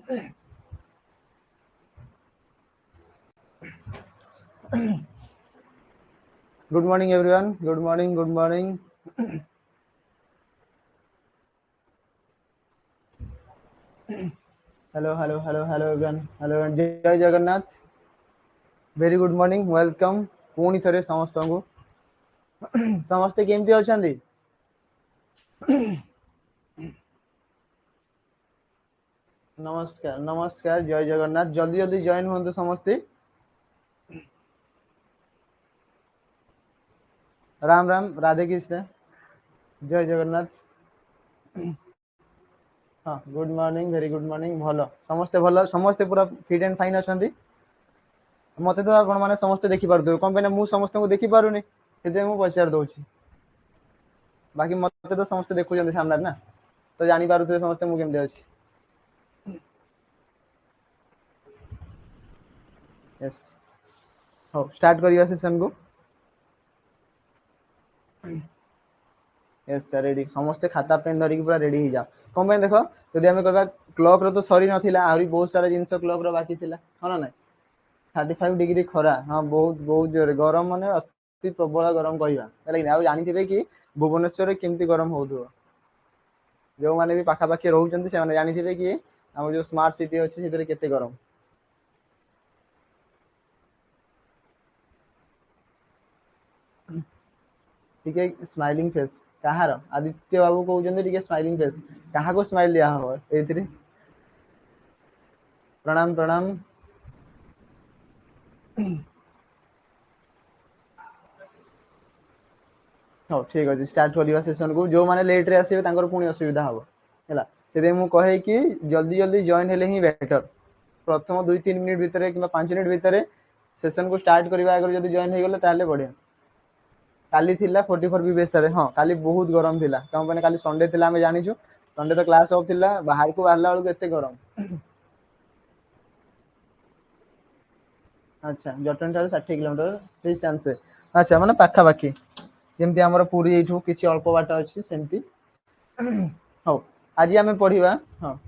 Good morning, everyone. Good morning. Good morning. Hello, hello, hello, hello, everyone. Hello, and Jai Jagannath. Very good morning. Welcome. पुणी थरे समस्त को समस्ते केमती अछंती नमस्कार नमस्कार जय जगन्नाथ जल्दी जल्दी जॉइन हुंतु समस्ते राम राम राधे कृष्ण जय जगन्नाथ हाँ good morning very good morning भल समस्ते पूरा फिट एंड फाइन अछंती मते तो आपण माने समस्ते देखि पारदो कोन पे मु समस्त को देखि पारुनी सेते मु पचार दोछि बाकी मते तो समस्ते देखु जंदी सामने ना तो जानि पारुथबे समस्ते मु केमते अछि यस हो स्टार्ट करिया सेशन को यस सर रेडी समस्ते खाता पेन धरिक पूरा रेडी हो जाओ कौन पे देखो जदि आम कह क्लॉक रो तो सरी नाला आहरी बहुत सारा जिनस क्लॉक रो बाकी थिला हाँ ना 35 डिग्री खरा हाँ बहुत बहुत जोर गरम माने अति प्रबल गरम कहवा आ जानी कि भुवनेश्वर केमती गरम हो जो मैंने भी पाखापाखि रोचंती से जानी कि आम जो स्मार्ट सिटी अच्छी से केते गरम टिके स्माइलिंग फेस कहार आदित्य बाबू कहते टिके स्माइलिंग फेस क्या को स्माइल दिया हम ए प्रणाम प्रणाम हाँ ठीक अच्छे स्टार्ट करवा सेशन को जो मैंने लेट रे आसवे पुणी असुविधा हम है मु कहे कि जल्दी जल्दी जॉइन हेले ही बेटर प्रथम 2-3 मिनिट भितर कि 5 मिनिट भितर सेशन को स्टार्ट करने आगे जब जॉइन हो गले ताले बढ़िया काली थिला 44 बीबीएस रे हाँ काली बहुत गरम थिला कम पने काली संडे थिला हमें जानिछु संडे तो क्लास ऑफ थिला बाहर को बाहरला बेलू एते गरम अच्छा जटन ठार 60 किलोमीटर डिस्टेंस अच्छा माने पाखा बाकी जेमती हमर पूरी एठू किछि अल्प बाट अछि सेमती हो आज आमे पढिबा हाँ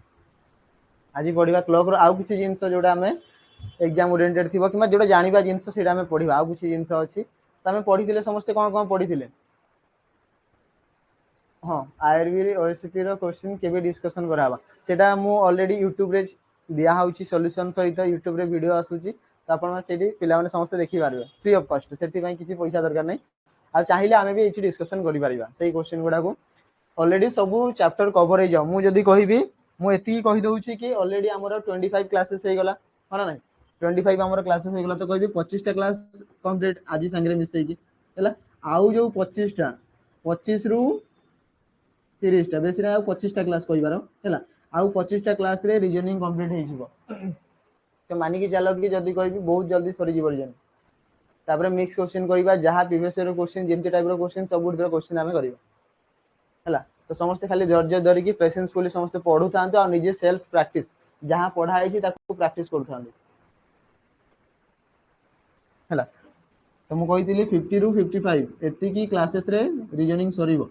आज पढिबा क्लॉक रो आउ किछि जिंस जोडा हमें एग्जाम ओरिएंटेड थिबो किमा जोडा जानिबा जिंस सेडा हमें पढिबा आउ किछि जिंस अछि त हमें पढिथिले समस्त कोन कोन पढिथिले हाँ आईआरबी ओएसपी रो क्वेश्चन केबे डिस्कशन कराबा सेटा मु ऑलरेडी यूट्यूब रे दिया होउची सॉल्यूशन सहित यूट्यूब रे वीडियो आसुची तो आपण सेठी पिला माने समस्त देखि पारबे फ्री ऑफ कॉस्ट सेति पई किछि पैसा दरकार नै आ चाहिले आमे भी एठी डिस्कशन करि परिबा सेही क्वेश्चन गुडा को ऑलरेडी सब चैप्टर कवर हो जाओ मु जदी कहिबी मु एति कहि दउची कि ऑलरेडी हमर 25 क्लासेस हे गला हना नै 25 हमर क्लासेस हे गला तो कहिबी 25 टा क्लास कंप्लीट आजि संगे मिसै कि हैला आउ जो 25 टा 25 रु 30 टा बेसी ना 25 टा क्लास कहिबार हैला आउ 25 टा क्लास रे रीजनिंग कंप्लीट हे जिवो तो मानि कि चलो कि जदी कहिबी बहुत जल्दी सरी जिवो रीजन तापर मिक्स क्वेश्चन करिबा जहां प्रीवियस ईयर क्वेश्चन जेमती टाइप रो क्वेश्चन सब गुड क्वेश्चन हमें करिबा हैला तो समस्त खाली धैर्य धरि कि पेशेंस फुली समस्त पढु थांतो आ निजे सेल्फ प्रैक्टिस जहां पढा आइछि ताको प्रैक्टिस करू थांतो हैला तो मु कहितली 50 रु 55 एति की क्लासेस रे रीजनिंग सरीबो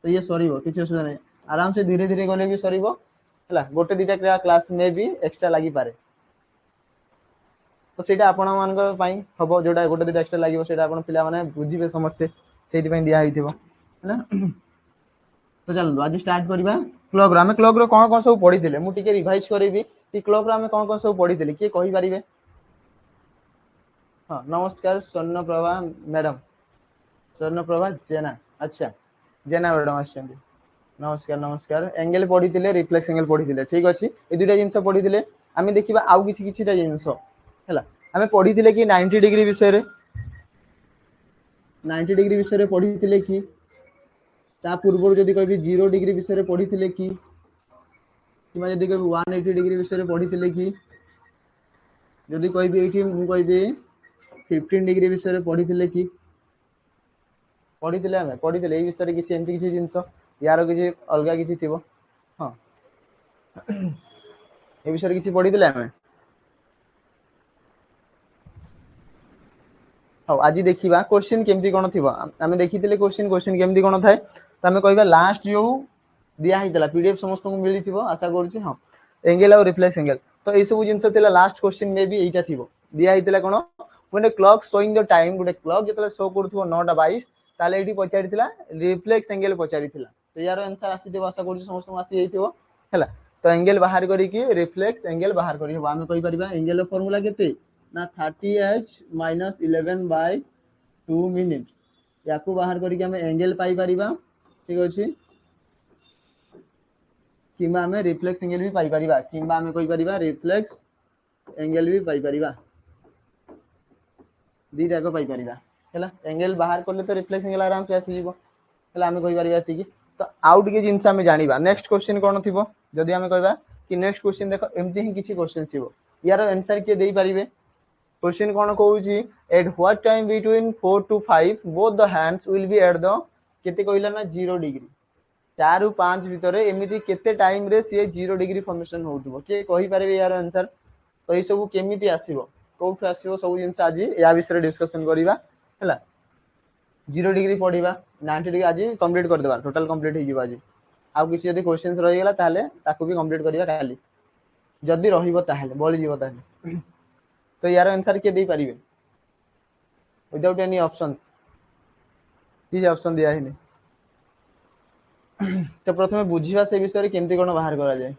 तो ये सरीबो किछ असुविधा नै आराम से धीरे धीरे गले भी सरीबो हैला गोटे दिटा क्लास में भी एक्स्ट्रा लागि पारे तो सेटा आपण मान पई हबो जोटा गोटे दिटा एक्स्ट्रा लागिवो सेटा आपण पिला माने बुझिबे समस्त सेति पई दिया हिथिबो हैला तो चलो आज स्टार्ट करबा क्लॉक रो कोन कोन सब पढी थिले मु टिके रिवाइज करेबी कि क्लॉक रो हमें कोन कोन सब पढी थिले के कहि परिबे हाँ नमस्कार स्वर्णप्रभा मैडम स्वर्णप्रभा जेना अच्छा जेना मैडम आछन नमस्कार नमस्कार एंगल पढी थिले रिफ्लेक्स एंगल पढी थिले ठीक अछि ए दुटा जिंस पढी थिले आमे देखिबा आउ किछि किछिटा जिंस हैला आमे पढी थिले कि 90 डिग्री विषय रे 90 डिग्री विषय रे पढी थिले कि ता पूर्व जदि कहबी 0 डिग्री विषय रे पढी थिले कि किमा जदि कहबी 180 डिग्री विषय रे पढी थिले कि जदि कहबी एठी मु कहबी 15 डिग्री विषय रे पढी थिले कि पढी थिले हमें पढी थिले ए विषय रे किछि एंती किछि जिंस यार किछि अलगा किछि थिबो हां ए विषय रे किछि पढी थिले हमें हां आज देखिबा क्वेश्चन केमती कोन थिबो हमें देखिथिले क्वेश्चन केमती कोन थाए त हमें कहबा लास्ट जो दिया हितला पीडीएफ समस्त को मिली थिबो आशा करछि हां एंगल और रिफ्लेक्स एंगल तो ये सब जिनस लास्ट क्वेश्चन में भी यहीटा थी दिया होता कौन when a clock showing the time गोटे क्लॉक जो शो करूथबो 9:22 ताले एठी पचारिथिला रिफ्लेक्स एंगल पचारिथिला तो यार आंसर आसीथिबो आशा करू समस्त आसी जाइथिबो हैला तो एंगल बाहर करी कि रिफ्लेक्स एंगल बाहर करी हम कहि परिबा एंगल रो फार्मूला केते ना 30h - 11/2 मिनिट याकू बाहर करी कि हम एंगल पाई परिबा ठीक अछि किबा हम रिफ्लेक्स एंगल भी पाई परिबा किबा हम कहि परिबा रिफ्लेक्स एंगल भी पाई परिबा दीटा को पाई परिबा हैला एंगल बाहर करले तो रिफ्लेक्स एंगल आराम से आसी जीवो हैला हम कहि परिबा एति तो आउट के जिंस हम जानिबा नेक्स्ट क्वेश्चन कोन थिबो जदि हम कहबा कि नेक्स्ट क्वेश्चन देखो एमती ही किछि क्वेश्चन थिबो यार आंसर के देई परिबे क्वेश्चन कोन कहूची at what time between 4 to 5 both the hands will be at the केते कहला ना 0 डिग्री 4 रु 5 भितर एमिति केते टाइम रे से 0 डिग्री फॉर्मेशन होउतबो के कहि परिबे यार आंसर तो ई सब केमिति आसीबो कोठु आसीबो सब जिंस आज या विषय डिस्कशन करिबा हैला 0 डिग्री पढ़िबा 90 डिग्री आज कंप्लीट कर देबा टोटल कंप्लीट हे जिवो आज आ किछि यदि क्वेश्चंस रहि गेला ताले ताकू भी कंप्लीट करिबा काली जदि रहिबो ताले बळी जिवो ताले तो यार आंसर के देई परिबे विदाउट एनी ऑप्शंस किछ ऑप्शन दिया हिने तो प्रथमे बुझिबा से विषय केमति कोन बाहर करा जाय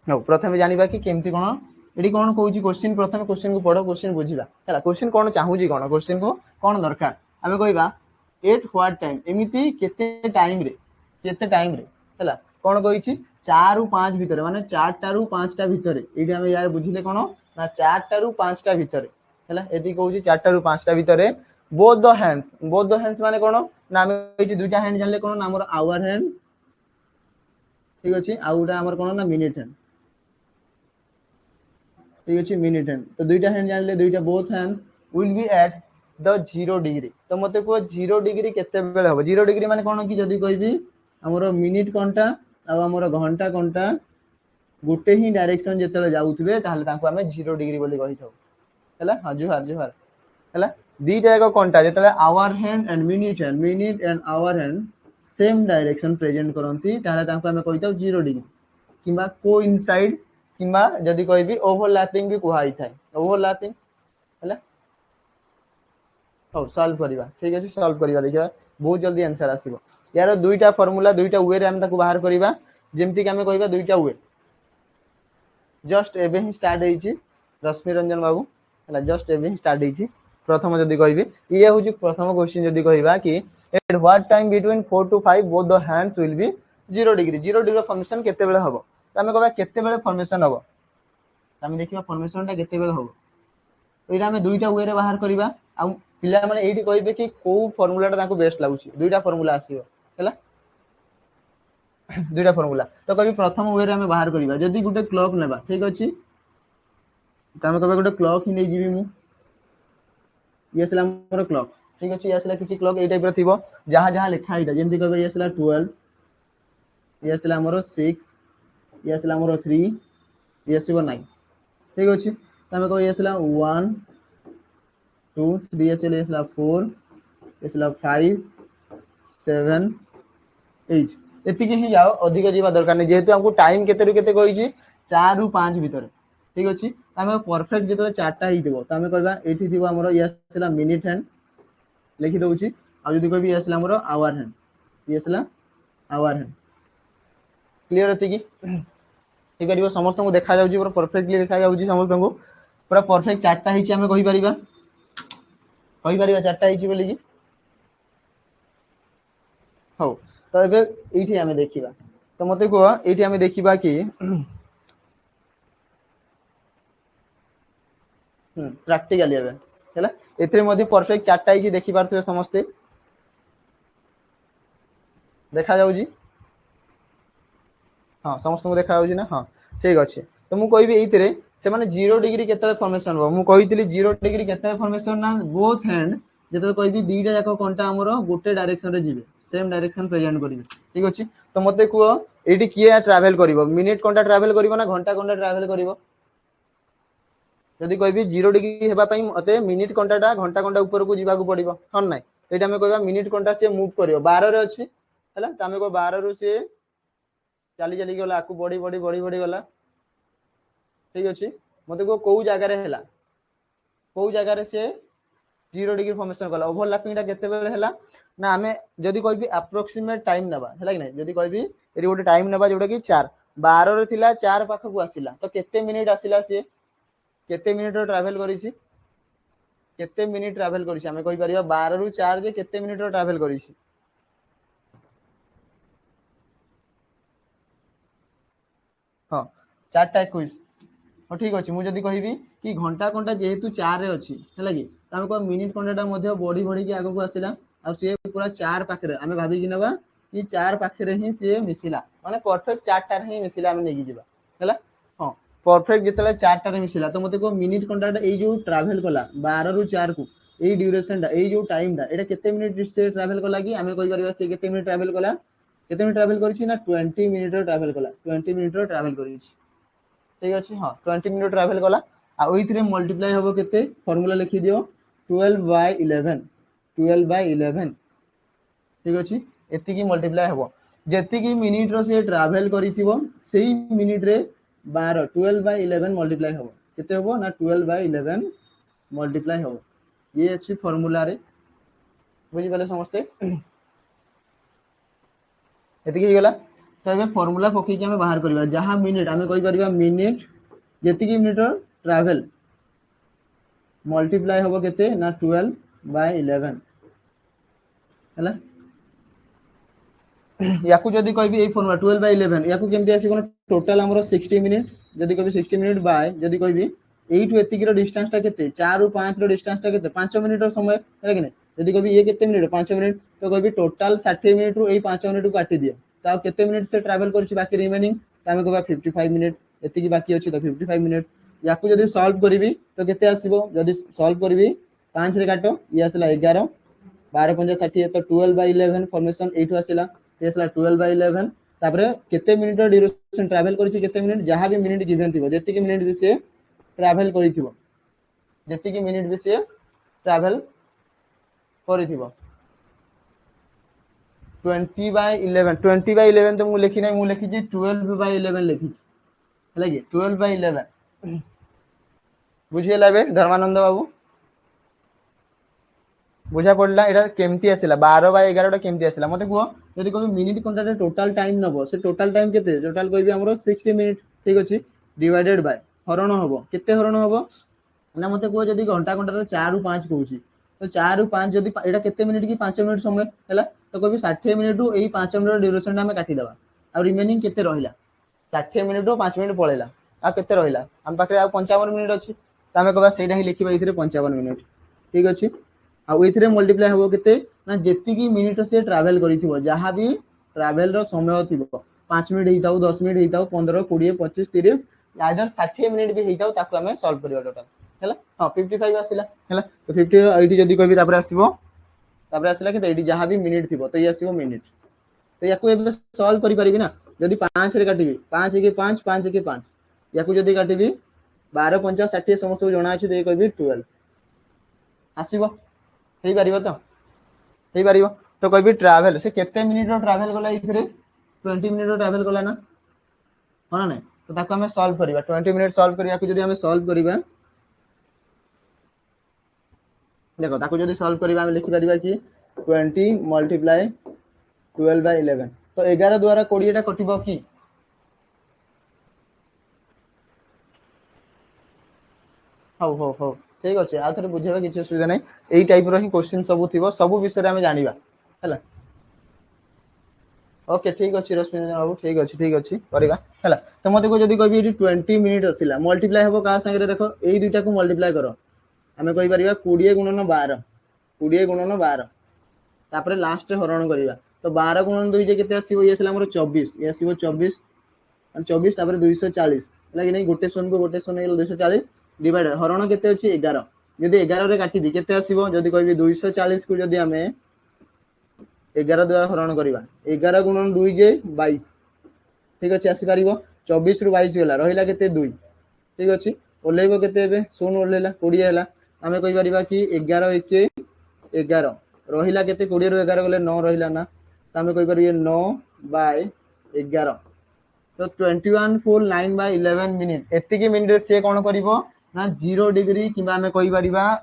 हो प्रथमे जानिबा कि केमति कोन एडी कोन कहूची क्वेश्चन प्रथमे क्वेश्चन को पढो क्वेश्चन बुझिबा चला क्वेश्चन कोन चाहूजी कोन क्वेश्चन को कोन दरकार हमें कहबा एट व्हाट टाइम एमिति केते टाइम रे हला कोन कहिची 4 रु 5 भितर माने 4 टा रु 5 टा भितर एडी हम यार बुझिले कोन ना 4 टा रु 5 टा भितर हला एदी कहूची 4 टा रु 5 टा भितर बोथ द हैंड्स माने कोन ना हम एटी दुइटा हैंड जानले कोन ना हमर आवर हैंड ठीक अछि आउटा हमर कोन ना मिनिट हैंड ठीक अछि मिनिट हैंड तो दुइटा हैंड जानले दुइटा both hands will be at the 0 degree तो मते को 0 डिग्री केते बेले हो 0 डिग्री माने कोन कि जदी कहबी हमरो मिनिट कोनटा आ हमरो घंटा कोनटा गुटे ही डायरेक्शन जेतले जाउथबे ताहले ताको हमें 0 डिग्री बोली कहि थाउ हैला हां जुहार हैला दीटा को कोनटा जेतले our hand and our hand same direction present करंती ताहले ताको हमें कहि थाउ 0 डिग्री किबा कोइनसाइड किबा जदी कहबी ओवरलैपिंग भी कुहाई थाए ओवरलैपिंग हैला हो सॉल्व करिबा ठीक अछि सॉल्व करिबा देखिबा बहुत जल्दी आंसर आसीबो यार दुईटा फार्मूला दुईटा वे रे हम ताको बाहर करिबा जेमति कि हमें कहबा दुईटा वे जस्ट एबे ही स्टार्ट हेछि रश्मि रंजन बाबू हला जस्ट एबे ही स्टार्ट हेछि प्रथम जदी कहबी ये होछि प्रथम क्वेश्चन जदी कहबा कि eight what time between 4 to 5 both the hands will B 0 degree formation केते बेले हबो त हमें कहबा केते बेले फॉर्मेशन हबो त हम देखिबा फॉर्मेशन ता केते बेले हबो एटा हमें दुईटा वे रे बाहर करिबा आ पिला माने एठी कहबे कि को फार्मूला ता ताको बेस्ट लागुची दुईटा फार्मूला आसीबो हैला दुईटा फार्मूला तो कभी प्रथम वे रे हमें बाहर करिबा जदी गुटे क्लॉक नेबा ठीक अछि त हम कहबा गुटे क्लॉक ही नै जीवी मु ये असला हमर क्लॉक ठीक अछि ये असला किछि क्लॉक ए टाइप रो थिबो जहां जहां लिखा हिदा जेंति कहबा ये असला 12 ये असला हमर 6 ये असला हमर 3 ये असला 9 ठीक अछि त हम कहबा ये असला 1 2 3 असला 4 असला 5 7 8 एति के ही जाओ अधिक जीवा दरकार नै जेहेतु हमको टाइम केते रु केते कहि छी 4 रु 5 भीतर ठीक अछि हमें परफेक्ट जेतो चारटा ही देबो त हमें कहबा एठी दिबो हमरो यसला मिनिट हैंड लिखि दउ छी आ जदी कहबी यसला हमरो आवर हैंड यसला आवर हैंड क्लियर अछि कि ठीक करिवो समस्त को देखा जाउ छी पूरा परफेक्टली देखा जाउ छी समस्त को पूरा परफेक्ट चारटा ही छी हमें कहि परिबा चारटा ही छी बोली कि हो तो एबे एठी हमें देखिबा तो मते को एठी हमें देखिबा कि प्रैक्टिकली एबे हैला एथरे मध्ये परफेक्ट चारटा ही देखि पारथु समस्त देखा जाउ जी हां समस्त को देखा जाउ जी ना हां ठीक अछि तो मु कहबी एइतरे से माने 0 डिग्री केते फॉर्मेशन हो मु कहितली 0 डिग्री केते फॉर्मेशन ना बोथ हैंड जेते कहबी दीटा जाको कोनटा हमरो गुटे डायरेक्शन रे जिवे सेम डायरेक्शन प्रेजेंट करिवे ठीक अछि तो मते को एठी किए ट्रैवल करिवो मिनिट कोनटा ट्रैवल करिवो ना घंटा कोनटा ट्रैवल करिवो जदी कहबी 0 डिग्री हेबा पई मते मिनिट कोनटा घंटा कोनटा ऊपर को जीवा को पड़िबो हन नै एटा हम कहबा मिनिट कोनटा से मूव करिवो 12 रे अछि हैला त हम को 12 रु से चली चली गला आकु बढ़ी बढ़ी बढ़ी बढ़ी गला ठीक अच्छे मत कौ जगार है कौ जगार सी 0 डिग्री फॉर्मेशन कला ओवरलैपिंग केते ना आम जदि कहि अप्रोक्सीमेट टाइम नबा है कि जदि कहि ये गोटे टाइम नबा जोटा कि 4 12 रे थिला 4 पाखक आसिला तो केते मिनिट आसिला सी केते मिनिट ट्रैवल करिछि केते मिनिट ट्रैवल करिछि हमें कहि परिबा 12 रु 4 जे केते मिनिट ट्रैवल करिछि हां 4टा 21 हाँ ठीक अच्छे मुझे कहबी कि घंटा कंटा जेहेतु 4 रे अच्छी है कि आम कह मिनिट कंटा बढ़ी बढ़ी के आगे आसला आ सी पूरा 4 पाखे आम भाविकी नवा कि 4 पाखे ही सी मिसिला माने परफेक्ट 4टार ही मिसिला आम नहीं जीवा है हाँ परफेक्ट जिते 4टार मिसिला तो मत कह मिनिट कंटा जो ट्राभेल कला 12 रु 4 को यही ड्यूरेशन ये जो टाइम टा केते मिनिट से ट्राभेल कला कि आम कहि परिबा से केते मिनिट ट्राभेल कला केते मिनिट ट्राभेल करिछि ना 20 मिनिट ट्राभेल कला 20 मिनिट ट्राभेल करिछि ठीक अच्छे हाँ 20 मिनिट ट्रैवल कला आईथि मल्टीप्लाई हम के फर्मूला लिखि दियो 12/11 ठीक अच्छे एति मल्टीप्लाई हम जी मिनिट रो से ट्रैवल करिथिबो सेही मिनिट रे 12/11 मल्टीप्लाई हम केते हम ना 12/11 मल्टीप्लाई हम ये अच्छी फर्मूला रे बुझी गले समस्ते एति गला तो ये फर्मूला पकईकि आम बाहर करवा जहाँ मिनिट आम कहीपर मिनिट जी मिनिट ट्रैवल मल्टीप्लाई हम के ना 12/11 है या जदि कहि फर्मूला 12/11 या केमती आसो टोटाल आम 60 मिनिट जदि कहि 60 मिनिट बाय जदि कहि एठू एतिक डिस्टेंस टा केते 4 रु 5 रो डिस्टेंस टा केते 5 मिनिट समय है कि नहीं जदि कहि ये केते मिनिट 5 मिनिट तो कहि टोटाल 60 मिनिट रु 5 मिनिट को काटी दियो तो केते मिनिट से ट्रैवल करछि बाकी रिमेनिंग आमे कहबा 55 मिनिट एतिकी बाकी अछि तो 55 मिनिट याकू जदि सॉल्व करिवि तो केते आसीबो जदि सॉल्व करिवि 5 रे काटो ये आसला 11 12 5 60 तो 12/11 फॉर्मेशन एठू आसीला ये आसला 12/11 तापरे केते मिनिट ड्यूरेशन ट्रैवल करछि केते मिनिट जहां भी मिनिट गिवन थिबो जेतिकी मिनिट भी से ट्रैवल करिथिबो जेतिकी मिनिट भी से ट्रैवल करिथिबो 20/11 तो मु लिखि नै मु लिखि 12/11 लिखि है कि 12/11 बुझिएला बे धर्मानंद बाबू बुझा पड़ला एटा केमती आसिला 12/11 केमती आसिला मते कहो जदि कहि मिनिट कंटा टोटल टाइम नबो से टोटल टाइम केते टोटल कहि हमरो 60 मिनिट ठीक अछि डिवाइडेड बाय हरण हबो केते हरण हबो ना मते कहो जदि घंटा कंटा 4 रु 5 कहूची तो 4 रु 5 जदि एटा केते मिनिट की 5 मिनिट समय हैला तो कहि 60 मिनिट रु एई 5 मिनिट ड्यूरेशन हमें काटी देबा आ रिमेनिंग केते रहिला 60 मिनिट रु 5 मिनिट पळेला आ केते रहिला हम पाखरे आ 55 मिनिट अछि त हमें कहबा सेटा ही लिखिबा इथिरे 55 मिनिट ठीक अछि आ इथिरे मल्टीप्लाई हबो केते ना जेतिकी मिनिट से ट्रैवल करिथिबो जहां भी ट्रैवल रो समय थिबो 5 मिनिट हिताउ 10 मिनिट हिताउ 15 20 25 30 आइदर 60 मिनिट भी हिताउ ताको हमें सॉल्व करिवा टोटल हैला हां 55 आसिला हैला तो 50 एठी जदी कहबी तापर आसीबो तापर आसिला कि एठी जहां भी मिनिट थिबो तो ये आसीबो मिनिट तो याकू एबे सॉल्व करि परिबी ना जदी 5 रे काटिबी 5 के 5 5 के 5 याकू जदी काटिबी 12 50 60 समस्त जणा अछि दे कहबी 12 आसीबो हेई परिबो तो कहबी ट्रैवल से केते मिनिट रो ट्रैवल गला इथरे 20 मिनिट रो ट्रैवल गला ना हां ना तो ताको हमें सॉल्व करिबा 20 मिनिट सॉल्व करिया कि जदी हमें सॉल्व करिबा देखो ताको जदी सॉल्व करिबा हम लिखि परिबा कि 20 मल्टीप्लाई 12/11 तो 11 द्वारा 20 टा कटिबो कि हो ठीक अच्छे आ थे बुझेबा किसी असुविधा नहीं यही टाइप रो ही क्वेश्चन सब थिबो सब विषय आम जानिबा हैला ओके ठीक अच्छे रश्मि बाबू ठीक अच्छे करवा है तो मत को जब कह 20 मिनिट आसला मल्टीप्लाई हम क्या सागर देख यही दुईटा को मल्टीप्लाई कर आम कहीपर 20 गुणन 12 20 गुणन 12 तापर लास्ट हरण करवा तो 12 गुणन 2 के ये 24 ये आसो 24 24 तापर 240 है कि नहीं गोटे शून्य को गोटे शून्य 240 डिवाइड हरण के 11 जदि 11 रे काटिबी केते आसीबो जदि कहबी 240 को जदि हमें 11 द्वारा हरण करवा 11 गुणन 2 जे 22 ठीक अच्छे आसीपार 24 रु 22 गला रहा के 2 ठीक अच्छे ओल्लैब के शून्य ओल्लैला 20 है आम कहीपर कि 11 1 11 रहा के 20 रु 11 गले 9 रहा ना तो आम कहीपर 9/11 तो 21 फुल 9/11 एतिकी मिनिट से कौन करिवो ना 0 डिग्री किबा हमें कहि परिबा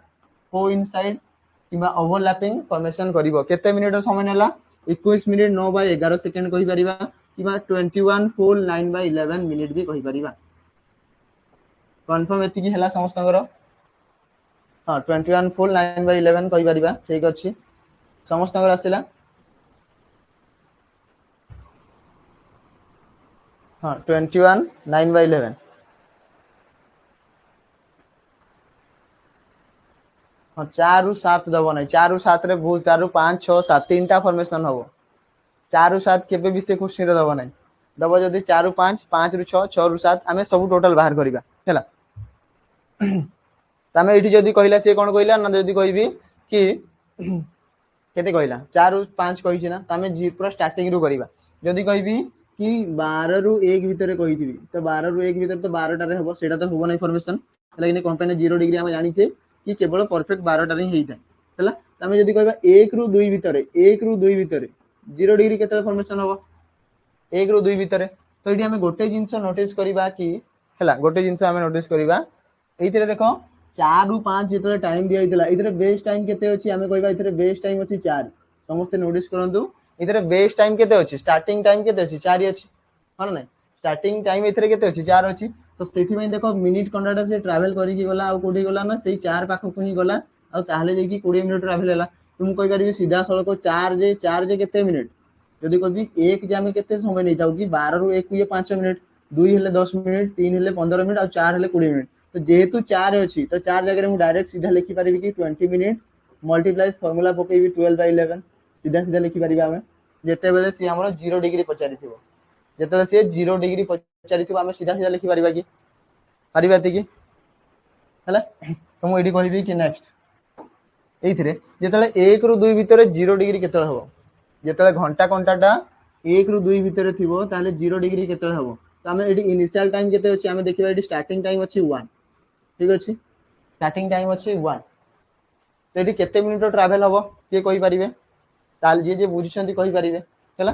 कोइनसाइड किबा ओवरलैपिंग फॉर्मेशन करिवो केते मिनिट समय नेला 21 मिनिट 9/11 सेकंड कहि परिबा किबा 21 फुल 9/11 भी कहि परिबा कंफर्म एतिकी हला समस्तंगर हां 21 फुल 9/11 कहि परिबा ठीक अछि समस्तंगर आसिला हाँ 21 9/11 हाँ 4 रु 7 दब ना 4 रु 7 रे बहुत 4 रु 5 6 7 तीनटा फॉर्मेशन हम 4 रु 7 केबे भी से क्वेश्चन रे दब ना दब जदि 4 रु 5 5 रु 6 6 रु 7 आमे सब टोटल बाहर करिबा हैला तमे एठी जदि कहिला से कोन कहिला ना जदि कहिबी कि केते कहिला 4 रु 5 कहिछि ना तमे जी पूरा स्टार्टिंग रु करिबा जदि कहिबी कि 12 रु 1 भीतर कहिथिबी तो 12 रु 1 भीतर तो 12 टा रे हबो सेटा तो होबो नै फॉर्मेशन लेकिन कंपनी 0 डिग्री हम जानि छे कि केवल परफेक्ट 12 टा रे ही थाए हैला तमे जदि कहबा 1 रु 2 भीतर 1 रु 2 भीतर 0 डिग्री केते फॉर्मेशन हबो 1 रु 2 भीतर तो एठी हमें गोटे जिंस नोटिस करिबा कि हैला गोटे जिंस हमें नोटिस करिबा एइतरे देखो 4 रु 5 जितले टाइम दिया हितला इतरे बेस टाइम केते अछि हमें कहबा इतरे बेस टाइम अछि 4 समस्त नोटिस करंतु इतरे बेस टाइम केते अछि स्टार्टिंग टाइम केते अछि 4 अछि हां नै स्टार्टिंग टाइम इतरे केते अछि 4 अछि तो सेथि में देखो मिनिट कंडाटा से ट्रैवल करि कि गला आ कोठी गला ना सेही 4 पाखो को ही गला आ ताहले जे कि 20 मिनिट ट्रैवल हैला तुम कहि परबी सीधा सड़क 4 जे केते मिनिट जदि कहबी 1 जे हमें केते समय नै ताउ कि 12 रु 1 ये 5 मिनिट 2 हेले 10 मिनिट 3 हेले 15 मिनिट और 4 हेले 20 मिनिट तो जेहेतु 4 अछि तो 4 जगह रे मु डायरेक्ट सीधा लिखि परिबी कि 20 मिनिट मल्टीप्लाई फार्मूला पकेबी 12/11 सीधा सीधा लिखि परिबा हमें जेते बेले सी हमरो 0 डिग्री पचारिथिबो जेते से 0 डिग्री पचारिथिबो हमें सीधा सीधा लिखि परिबा कि परिबा कि हला तो मु एडी कहबी कि नेक्स्ट एइथिरे जेतले 1 रु 2 भीतर 0 डिग्री केतले हबो जेतले घंटा कंटाटा 1 रु 2 भीतर थिबो ताले 0 डिग्री केतले हबो तो हमें एडी इनिशियल टाइम केते अछि हमें देखिबा एडी स्टार्टिंग टाइम अछि 1 ठीक अछि स्टार्टिंग टाइम अछि 1 तो एडी केते मिनिट ट्रैवल हबो के कहि परिबे ताल जे बुझिसंती कहि परिबे हला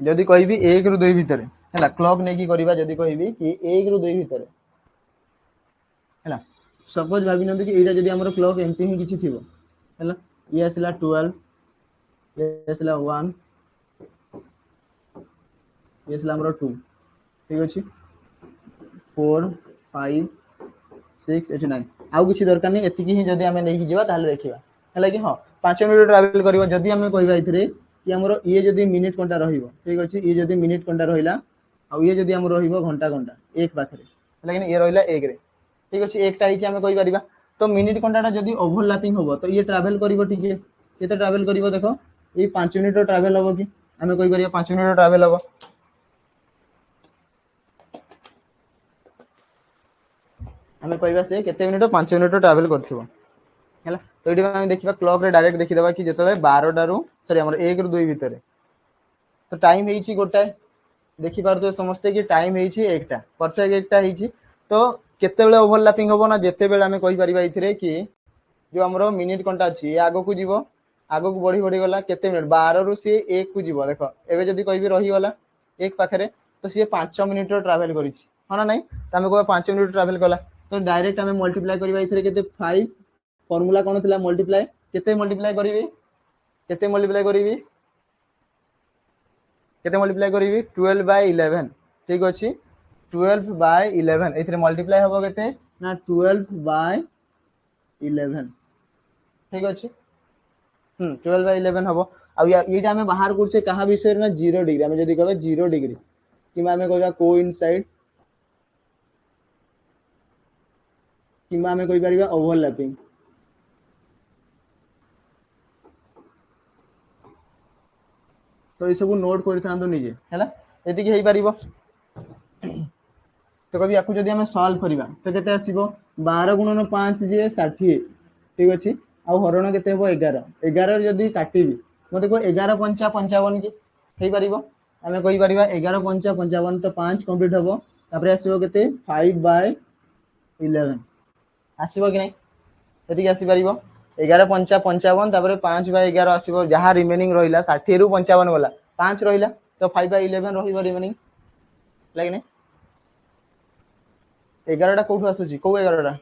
जदि कहबी 1 रु 2 भीतर हला क्लॉक नै की करबा जदि कहबी कि 1 रु 2 भीतर हला सपोज भाबी नंदु कि एटा जदि हमर क्लॉक एमती ही किछि थिबो हला ये आसला 12 ये आसला 1 ये आसला हमर 2 ठीक अछि 4 5 6 8 9 आउ किछि दरकार नै एतिकी ही जदि हमें नै कि जिबा ताले देखिबा हला कि हां 5 मिनिट ट्रैवल करबो जदि हमें कहबा इथरे कि हमर ये जदि मिनिट घंटा रहिबो ठीक अछि ये जदि मिनिट घंटा रहिला आ ये जदि हमर रहिबो घंटा घंटा एक पाखरे लेकिन ये रहिला एक रे ठीक अछि एकटा हिची हमें कहि परिबा तो मिनिट घंटाटा जदि ओवरलैपिंग होबो तो ये ट्रैवल करिवो ठीक है केते ट्रैवल करिवो देखो ये 5 मिनिट ट्रैवल होबो कि हमें कहि परिबा 5 मिनिट ट्रैवल होबो हमें कहबा से केते मिनिट 5 मिनिट ट्रैवल करथिबो हैला तो एडी हम देखिबा क्लॉक रे डायरेक्ट देखि देबा कि जेतले 12 टा रु सॉरी हमर 1 रु 2 भीतर तो टाइम हेछि गोटाए देखि पारतो समझते कि टाइम हेछि एकटा परफेक्ट एकटा हेछि तो केते बेले ओवरलैपिंग होबो ना जेते बेले हमें कहि परिबा इथिरे कि जो हमरो मिनिट घंटा अछि ए आगो को जीवो आगो को बढ़ी बढ़ी गला केते मिनिट 12 रु से 1 को जीवो देखो एबे जदी कहबी रही गला एक पाखरे तो सी 5 मिनिट ट्रैवल करिछि हना नहीं त हमें को 5 मिनिट ट्रैवल कला तो डायरेक्ट हमें मल्टीप्लाई करबा इथिरे केते 5 फार्मूला कोन थिला मल्टीप्लाई केते मल्टीप्लाई करिवि केते मल्टीप्लाई करिवि केते मल्टीप्लाई करिवि 12/11 ठीक अछि 12/11 इथिरे मल्टीप्लाई होबो केते ना 12/11 ठीक अछि 12/11 हबो आ एटा हमें बाहर करछे कहा विषय ना 0 डिग्री हमें जदी कहबे 0 डिग्री किमा हमें कहबा कोइनसाइड किमा हमें कहि परिबा ओवरलैपिंग तो ये सब नोट कर थांदो निजे हैला एति कि हेई परिबो तो कभी आपको जदी हमें सॉल्व करबा तो केते आसीबो 12 गुणन 5 जे 60 ठीक अछि आ हरण केते हो 11 11 जदी काटिबी मते को 11 पंचा 55 की हेई परिबो हमें कहि परिबा 11 पंचा 55 तो 5 कंप्लीट हबो तापर आसीबो केते 5/11 आसीबो कि नै एति कि आसी परिबो 11 पंचा 55 तापर 5/11 आसीबो जहां रिमेनिंग रहिला 60 रु 55 वाला 5 रहिला तो 5/11 रही रिमेनिंग लगे 11टा कौटू आसूची कौ 11टा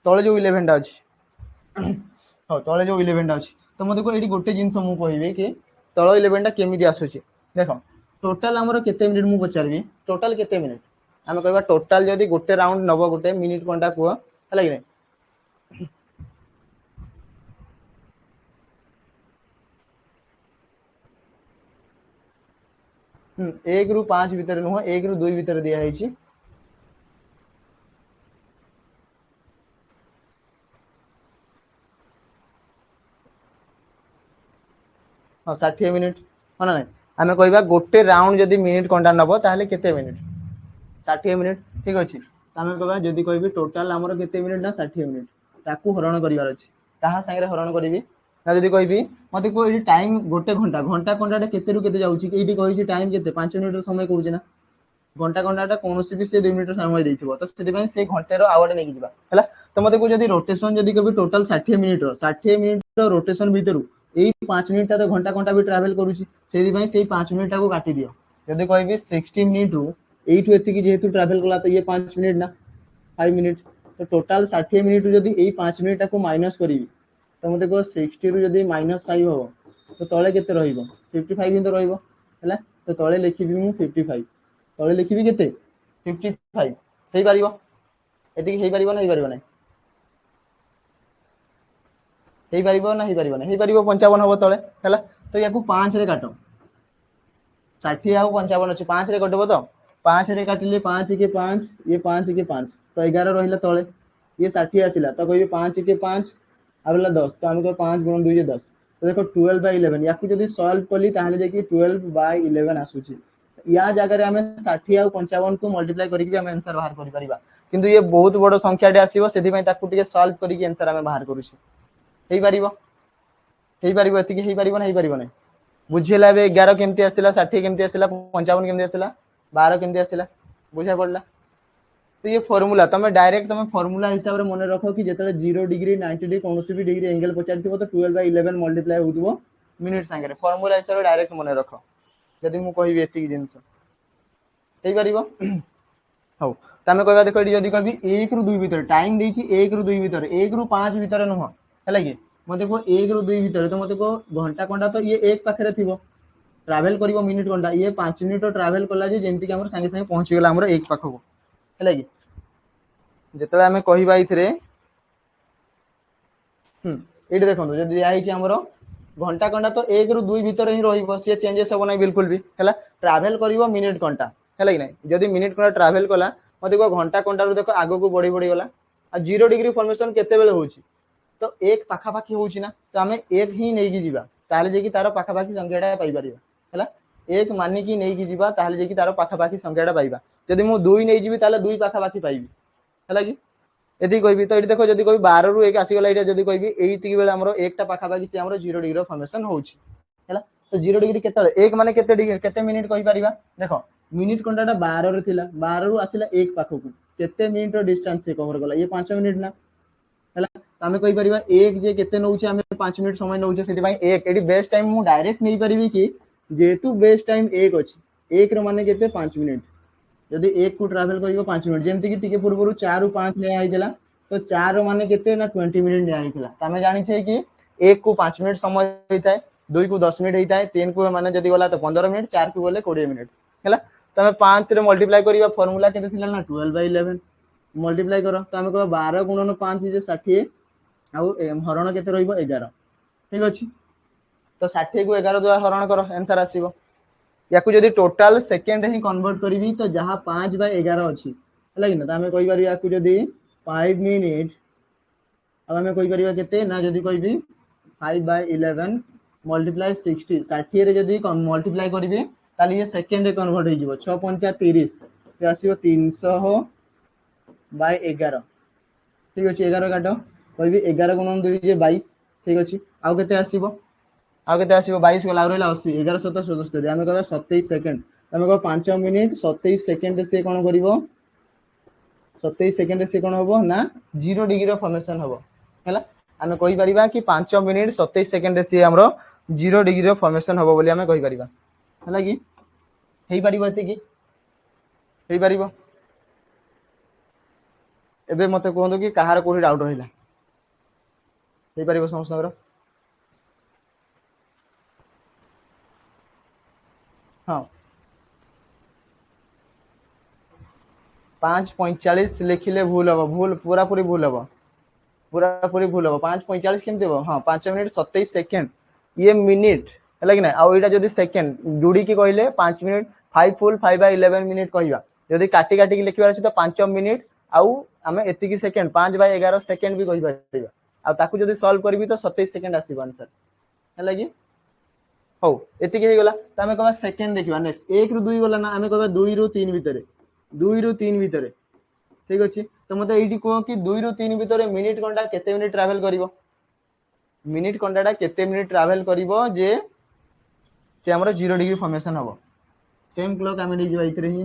तले जो 11टा अच्छी हाँ तले जो 11टा अच्छी तो मत को ये गोटे जिन मुझे कि तल 11टा केमी आसूची देख टोटाल आमर केते मिनिट मुझे पचारि टोटाल केते मिनिट आम कह टोटाल जदि गोटे राउंड नब गोटे मिनिट कंटा कह है एक रु 5 भितर नुह 1 रु 2 भितर दिखाई हाँ 60 मिनिट हाँ ना आम कह गोटे राउंड जदि मिनिट कंटा नब ताहले केते मिनिट 60 मिनिट ठीक अच्छे आम कह जदि कह टोटाल आमर केते मिनिट ना 60 मिनिट ताकू हरण करार अच्छे कहा सागर हरण करी ना जदि कह मत कह ये टाइम गोटे घंटा घंटा घंटा केते रु केते जाऊँगी ये कही टाइम केते 5 मिनिट समय कहूँ ना घंटा घंटा कौन भी से 2 मिनिट समय देथिबो तो से घंटे आवर नहीं जावा तो मत को जदि रोटेशन जदि कभी टोटाल 60 मिनिट रोटेशन भितर यही 5 मिनिट तो घंटा घंटा भी ट्रावेल करुँची से 5 मिनिट को काटी दियो जदि कह 60 मिनिट रु एठू एतिकी जेहेतु ट्रावेल कला तो ये 5 मिनिट ना 5 मिनिट तो टोटाल 60 मिनिट जदि यही 5 मिनिट को माइनस करी तो मत कह 60 रु जदि -5 हम तो तले केते रहिबो 55 ही तो रहिबो हैला तो तले लिखिबी मु 55 तले लिखिबी केते 55 हेई पारिबो एतिकी हेई पारिबो ना हेई पारिबो ना हेई पारिबो ना हेई पारिबो ना हेई पारिबो 55 हबो तले हैला तो याकू 5 रे काटो 60 आउ 55 अछि 5 रे कटबो तो 5 रे काटिले 5 के 5 ये 5 के 5 तो 11 रहिला तले ये 60 आसिला तो कहबी 5 के 5 आला 10 तो हम को 5 गुणन 2 10 तो देखो 12/11 याकू जदि सॉल्व कली ताहले जे कि 12/11 आसुची या जगह आम 60 आउ 55 को मल्टीप्लाई करके आम आंसर बाहर करि परिबा किंतु ये बहुत बड़ संख्याटे आसीबो सेति पई ताकू टिके सॉल्व करके आंसर आम बाहर करूछी हेई पारिबो एतिकी हेई पारिबो ना हेई पारिबो नै बुझिला बे 11 केमती आसिला 60 केमती आसिला 55 केमती आसिला 12 केमती आसिला बुझा पड़ला तो ये फॉर्मूला तुम डायरेक्ट तुम फॉर्मूला हिसाब से मन रख कि जिते 0 डिग्री 90 डिग्री कौन भी डिग्री एंगल पचार तो 12/11 मल्टीप्लाई हो मिनिट सांगे फॉर्मूला हिसाब से डायरेक्ट मन रख जदि मु कहबी एतिकी जिंस हेई परिबो हौ तमे कहबा देखो जदि कहबी 1 रु 2 भीतर टाइम देछि 1 रु 2 भीतर 1 रु 5 भीतर नुह हैला कि मते को 1 रु 2 भीतर तो मते को घंटा घंटा तो ये एक पाखरे थिबो ट्रैवल करिवो मिनिट घंटा ये 5 मिनिट ट्रैवल कला जे जेमति कि हमर संगे संगे पहुंची गेला हमर एक पाखको हैला कि जेतले हमें कहबा इथरे एठी देखंतु जे दिया हिची हमर घंटा घंटा तो 1 रु 2 भीतर ही रहिबो से चेंजेस होबो नै बिल्कुल भी हैला ट्रैवल करिवो मिनिट घंटा हैला कि नै जदि मिनिट घंटा ट्रैवल कला मते को घंटा घंटा रु देखो आगो को बढ़ी बढ़ी गला आ 0 डिग्री फॉर्मेशन केते बेले होची तो एक पाखा पाखी होची ना तो हमें एक ही नै की जिबा ताले जे कि तारो पाखा पाखी संख्याटा पाई परिबा हैला एक मानी की नै की जिबा ताले जे कि तारो पाखा पाखी संख्याटा पाइबा जदि मु 2 नै जिबी ताले 2 पाखा पाखी पाइबी हैला कि एति कहबी तो एठी देखो जदि कहबी 12 रु 1 आसी गला एटा जदि कहबी एइति बेले हमरो एकटा पाखा पाखी से हमरो 0 डिग्री फॉर्मेशन होची हैला तो 0 डिग्री केते एक माने केते डिग्री केते मिनिट कहि परिबा देखो मिनिट घंटाटा 12 रे थिला 12 रु आसिला एक पाखकु केते मिनिट रो डिस्टेंस से कवर गला ये 5 मिनिट ना हैला आमे कहि परिबा एक जे केते नउचे आमे 5 मिनिट समय नउचे सेति भाई एक एडी बेस्ट टाइम मु डायरेक्ट नै परिबी कि जेतु बेस्ट टाइम एक अछि एक रो माने केते 5 मिनिट जदि एक को ट्रैवल करियो 5 मिनिट जेमति कि टिके पूर्वरु 4 रु 5 ने आइदिला तो 4 माने केते ना 20 मिनिट ने आइथिला तमे जानि छै कि एक को 5 मिनिट समय होइताय 2 को 10 मिनिट होइताय 3 को माने जदि गला तो 15 मिनिट 4 को गले 20 मिनिट हैला तमे 5 रे मल्टीप्लाई करियो फार्मूला केते थिला ना 12/11 मल्टीप्लाई करो तो हमें कह 12 गुणन 5 जे 60 आउ हरण केते रहइबो 11 ठीक अछि तो 60 को 11 द्वारा हरण करो आंसर आसीबो याकू जदि टोटल सेकेंड ही कन्वर्ट करी तो जहाँ 5/11 अच्छी है ना तो आम कहीपर याकू जदि 5 मिनिट अब आम कहीपर केते ना जदि कहि 5/11 मल्टीप्लाई 60 60 रे जदि मल्टीप्लाई करी ताली ये सेकेंड रे कन्वर्ट हो 6 5 30 तो आसीबो 300/11 ठीक अछि 11 काट कहि 11 गुणन 2 जे 22 ठीक अछि आउ केते आसीबो आगे 22 गला रहा 80 11 7 77 आम कह 27 सेकेंड आम कह 5 मिनिट 27 सेकेंड से कौन कर 27 सेकेंड से कौन हम ना 0 डिग्री फॉर्मेशन हम है आम कहीपर कि 5 मिनिट 27 सेकेंड से आम 0 डिग्री फॉर्मेशन हम बोली आम कहीपर है कि हेई परिबो एतिकी हेई परिबो एबे मते कहंदो कि कहार कोठी डाउट रहिला हेई परिबो समस्त हाँ 5:45 लिखिले भूल हम भूल पूरा पूरी भूल हम पूरा पूरी भूल हम 5:45 केमती हम हाँ 5 मिनिट 27 सेकेंड ये मिनिट है कि ना आउ एटा जदी सेकेंड जुड़ी की कहले 5 मिनिट 5 फुल 5/11 मिनिट कहबा जदी काटी काटी की लिखिबार अछि तो 5 मिनिट आउ आमे एतिकी सेकेंड 5/11 सेकेंड भी कहि परिबा आ ताकू जदी सॉल्व करबी तो 27 सेकेंड आसीबो आंसर है कि हो एतिकी हे गला त आमे कहबा सेकेंड देखिबा नेक्स्ट 1 रु 2 गला ना आमे कहबा 2 रु 3 भितरे 2 रु 3 भितरे ठीक अछि तो मते एठी को कि 2 रु 3 भितरे मिनिट घंटा केते मिनिट ट्रैवल करिवो मिनिट घंटाटा केते मिनिट ट्रैवल करिवो जे से हमर 0 डिग्री फॉर्मेशन हबो सेम क्लॉक आमे नै जिबा इथरे ही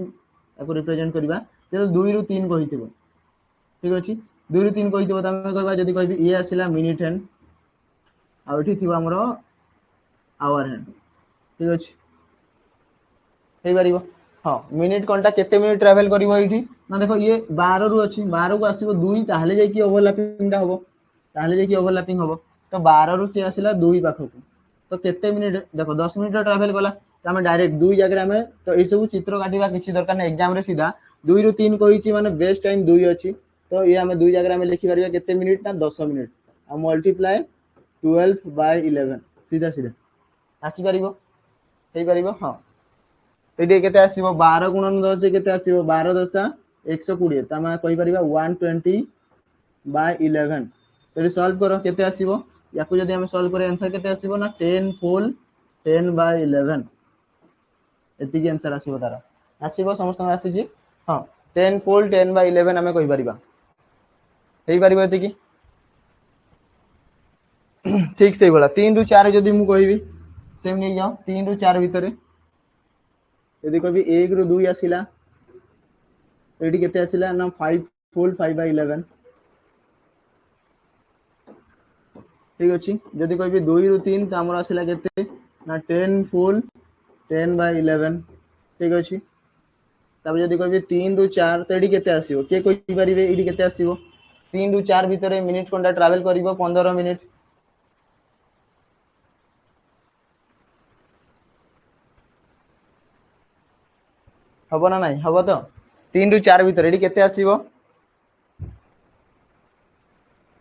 ताको रिप्रेजेंट करबा जे 2 रु 3 कहिथिबो ठीक अछि 2 रु 3 कहिथिबो त आमे कहबा जदी कहबी ए आसिला मिनिट हैंड आ एठी थिबा हमर आवर हैंड ठीक अछि हे परिबो हाँ मिनिट घंटा केते मिनिट ट्रैवल करिवो एठी ना देखो ये 12 रु अछि 12 को आसीबो 2 ताहले जे कि ओवरलैपिंग टा हबो ताहले जे कि ओवरलैपिंग हबो तो 12 रु से आसिला 2 पाखो तो केते मिनिट देखो 10 मिनिट ट्रैवल कला तो हमें डायरेक्ट 2 जगह में तो ए सब चित्र काटिबा किछि दरकार नै एग्जाम रे सीधा 2 रु 3 कहिछि माने बेस्ट टाइम 2 अछि तो ये हमें 2 जगह में लिखि परिबा केते मिनिट ना 10 मिनिट आ मल्टीप्लाई 12/11 सीधा सीधा आसी परिबो हेई परिबो हाँ एटी केते आसीबो 12 गुणन 10 केते आसीबो 12 दशा 120 तमा कहि परिबा 120/11 एटी सॉल्व करो केते आसीबो याकू जदी हम सॉल्व करे आंसर केते आसीबो ना 10 फुल 10/11 एति के आंसर आसीबो तारा आसीबो समस्त आसी छी हां 10 फुल 10/11 हमें कहि परिबा हेई परिबो एति की ठीक से बोला 3 रु 4 जदी मु कहिबी सेम नै जाओ 3 रु 4 भीतर यदि कभी 1 रु 2 आसिला एटी केते आसिला ना 5 फुल 5/11 ठीक अछि जदी कहबी 2 रु 3 त हमर आसिला केते ना 10 फुल 10/11 ठीक अछि तब जदी कहबी 3 रु 4 त एटी केते आसीबो के कहि परिबे एटी केते आसीबो 3 रु 4 भीतर मिनिट कोनटा ट्रैवल करिवो 15 मिनिट हबो ना नाही हबो तो 3 रु 4 भीतर एटी केते आसीबो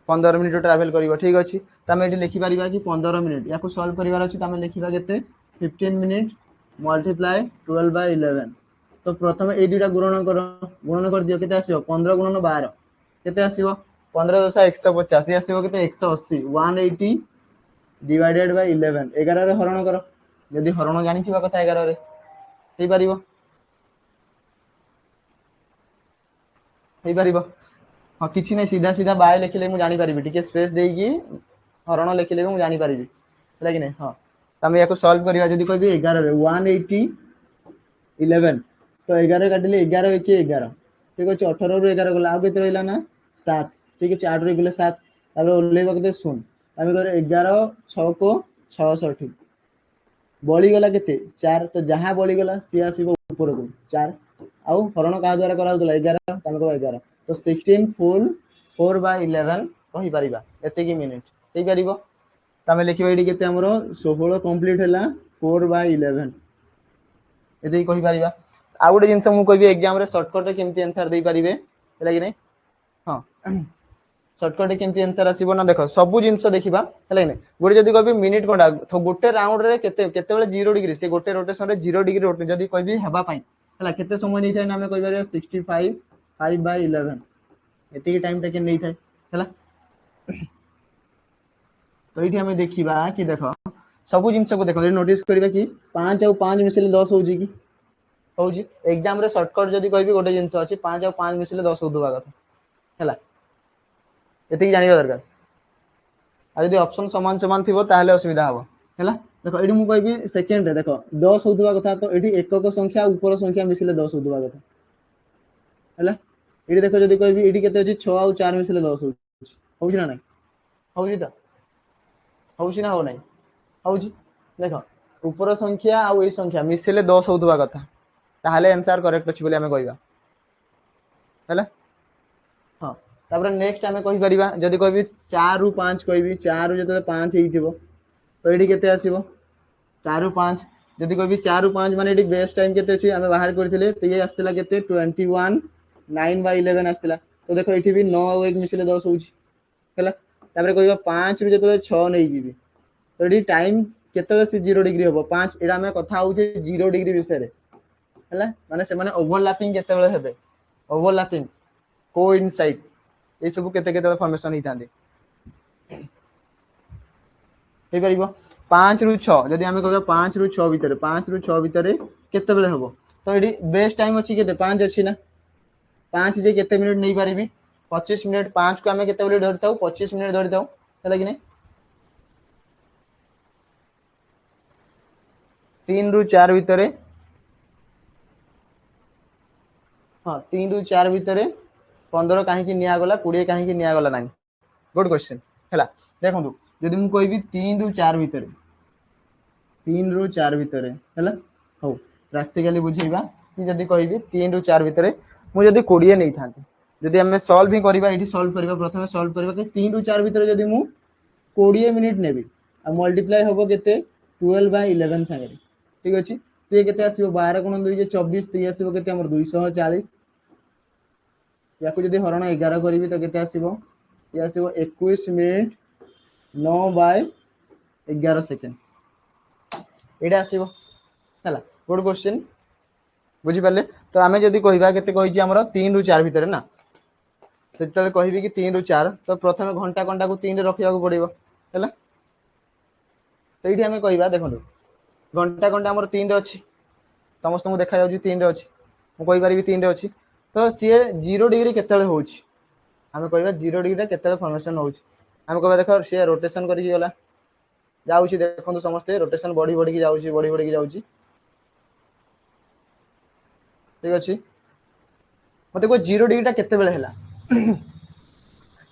15 मिनिट ट्रैवल करिवो ठीक अछि तमे एटी लिखि परिबा कि 15 मिनिट याको सॉल्व करिवार अछि तमे लिखिबा केते 15 मिनिट मल्टीप्लाई 12/11 तो प्रथम ए दुटा गुणन कर दियो केते आसीबो 15 गुणन 12 केते आसीबो 15 दशा 150 ये आसीबो केते 180 180 डिवाइडेड बाय 11 11 रे हरण करो यदि हरण जानि थिबा कथा 11 रे हेई परिबो हेई परिबो हाँ किसी नहीं सीधा सीधा बाय लिखिले मु जानि परिबी टिके स्पेस देकी हरण लिखिले मु जानि परिबी है कि नहीं हाँ तमे याको सॉल्व करिवा जदी कहबी 11 रे 180 11 तो 11 काटिले 11 के 11 ठीक अछि 18 रु 11 गला आ केते रहला ना 7 ठीक अछि 8 रे गेले 7 ताले ओलेबा केते सुन तमे करे 11 6 को 66 बळी गला केते 4 तो जहां बळी गला सी आसीबो ऊपर को 4 आउ हरण का द्वारा करा होतला 11 तमे को 11 तो 16 फुल 4/11 कहि परिबा एते की मिनिट हेई परिबो तमे लिखिबा एडी केते हमरो 16 कंप्लीट हला 4/11 एते कहि परिबा आ गुटे जिंस मु कहबी एग्जाम रे शॉर्टकट रे केमती आंसर देई परिबे हैला कि नै हां शॉर्टकट रे केमती आंसर आसीबो ना देखो सब जिंस देखिबा हैला कि नै गुटे जदी कहबी मिनिट कोंडा तो गुटे राउंड रे केते केते बेले 0 डिग्री से गुटे रोटेशन रे 0 डिग्री रोटे जदी कहबी हेबा पई हैला केते समय नै थाय ना हमें कहबा 65 5/11 एते टाइम टा के नहीं था हैला तो इठी हमें देखिबा कि देखो सब जिंस को देखो नोटिस करबा कि 5 और 5 मिसले 10 होजी कि होजी एग्जाम रे शॉर्टकट जदी कहबी गोटे जिंस अछि 5 और 5 मिसले 10 होदुवा कथा हैला एते की जानिबा दरकार आ जदी ऑप्शन समान समान थिबो ताहले असुविधा हबो हैला देखो एडी मु कहबी सेकंड रे देखो 10 होदुवा कथा तो एडी एकक संख्या ऊपर संख्या मिसले 10 होदुवा कथा हैला एडी देखो जदी कहबी एडी केते अछि 6 और 4 मिसले 10 होछि होछि ना नै होछि त होछि ना हो नै होछि देखो ऊपर संख्या आ ए संख्या मिसले 10 होदुवा कथा ताहले आंसर करेक्ट अछि बोली हमें कहबा हैला। हाँ तापर नेक्स्ट आम कहीपर जदि कह 4 ରୁ 5 कह 4 ରୁ जो 5 हो तो ये केते आसीबो 4 ରୁ 5 जदि कह 4 ରୁ 5 माने ये बेस्ट टाइम केते अछि आमे बाहर करथिले तो ये आस्तिला केते 21 9/11 आस्तिला तो देखो ये भी 9 और 1 मिसले 10 होउछि हैला। तापर कहबा 5 ରୁ जो 6 नै जीबी तो ये टाइम केते से 0 डिग्री होबो 5 एडा में कथा होउछि 0 डिग्री विषय रे हैला माने से माने ओवरलैपिंग केते बेले हेबे ओवरलैपिंग कोइनसाइड ये सब केते केते फॉर्मेशन हितांदे हे परिबो 5 ରୁ 6 जदि हमें कहबा 5 ରୁ 6 भितर 5 ରୁ 6 भितर केते बेले हबो तो ये बेस्ट टाइम अछि केते 5 अछि ना 5 जे केते मिनिट नै पारिबी 25 मिनिट 5 को हमें केते बेले धरताऊ 25 मिनिट धरताऊ हैला कि नै 3 ରୁ 4 भितर हाँ 3 ରୁ 4 भितर 15 कहीं निया गला 20 कहीं निया गला नहीं गुड क्वेश्चन हैला देखो जदि मु कहबी 3 ରୁ 4 भितर 3 ରୁ 4 भितर हैला हो प्रैक्टिकली बुझेबा कि जदि कहबी 3 ରୁ 4 भितर मु जदि 20 नै थांती जदि हमें सॉल्व ही करबा एठी सॉल्व करबा प्रथमे सॉल्व करबा कि 3 ରୁ 4 भितर जदि मु 20 मिनिट नेबी आ मल्टीप्लाई होबो केते 12/11 संगे ठीक अछि तो ये केते आसीबो 12 गुणन 2 जे 24 तो ये आसीबो केते हमर 240 याकू जदि हरण 11 करिवि तो केते आसीबो ये आसीबो 21 मिनिट 9/11 सेकेंड एटा आसीबो हैला गुड क्वेश्चन बुझी पाले तो आमे जदि कहिबा केते कहिछि हमर 3 ରୁ 4 भितर ना तो जतले कहबी कि 3 ରୁ 4 तो प्रथमे घंटा घंटा को 3 रे रखिबा को पड़िबो हैला तो एठी हमें कहिबा देखंतु घंटा घंटा हमर 3 रे अछि समस्त को देखा जाउछि 3 रे अछि मु कहि परिबी 3 रे अछि तो सी 0 डिग्री केतेले होउछि हमें कहबा 0 डिग्री केतेले फॉर्मेशन होउछि हमें कहबा देखो सी रोटेशन करि गला जाउछि देखंतु समस्त रोटेशन बढ़ी बढ़ी की जाउछि ठीक अछि मते को 0 डिग्री टा केते बेले हैला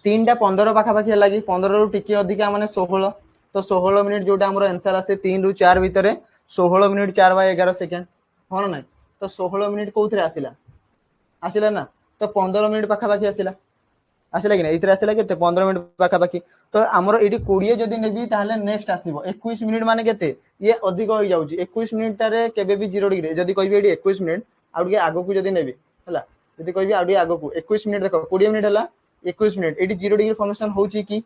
3 टा 15 पाखा पाखी लागि 15 रु टिके अधिका माने 16 तो 16 मिनिट जोटा हमर आंसर आसे 3 ରୁ 4 भितर 16 मिनिट 4/11 सेकेंड हो ना तो 16 मिनिट कोथरे आसिला आसिला ना तो 15 मिनिट पाखा पाखी आसिला आसिला कि ना इतरे आसिला केते 15 मिनिट पाखा पाखी तो हमर एडी 20 जदी नेबी ताहले नेक्स्ट आसीबो 21 मिनिट माने केते ये अधिक हो जाउची 21 मिनिट तारे केबे भी 0 डिग्री जदी कहबी एडी 21 मिनिट आउडी आगो को जदी नेबी हला जदी कहबी आउडी आगो को 21 मिनिट देखो 20 मिनिट हला 21 मिनिट एडी 0 डिग्री फॉर्मेशन होउची की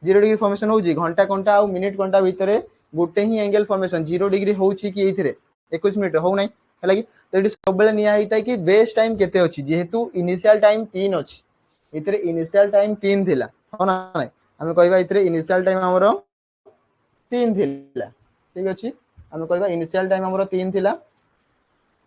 0 डिग्री फॉर्मेशन होउची घंटा घंटा आ मिनिट घंटा भितरे गोटे ही एंगल फॉर्मेशन 0 डिग्री होउची की एथिरे 21 मिनिट हो नै हला की तो एडी सब बेले निया हिता कि बेस्ट टाइम केते अछि जेहेतु इनिशियल टाइम 3 अछि इतरे इनिशियल टाइम 3 थिला हो ना नै हमें कहबा इतरे इनिशियल टाइम हमरो 3 थिला ठीक अछि हमें कहबा इनिशियल टाइम हमरो 3 थिला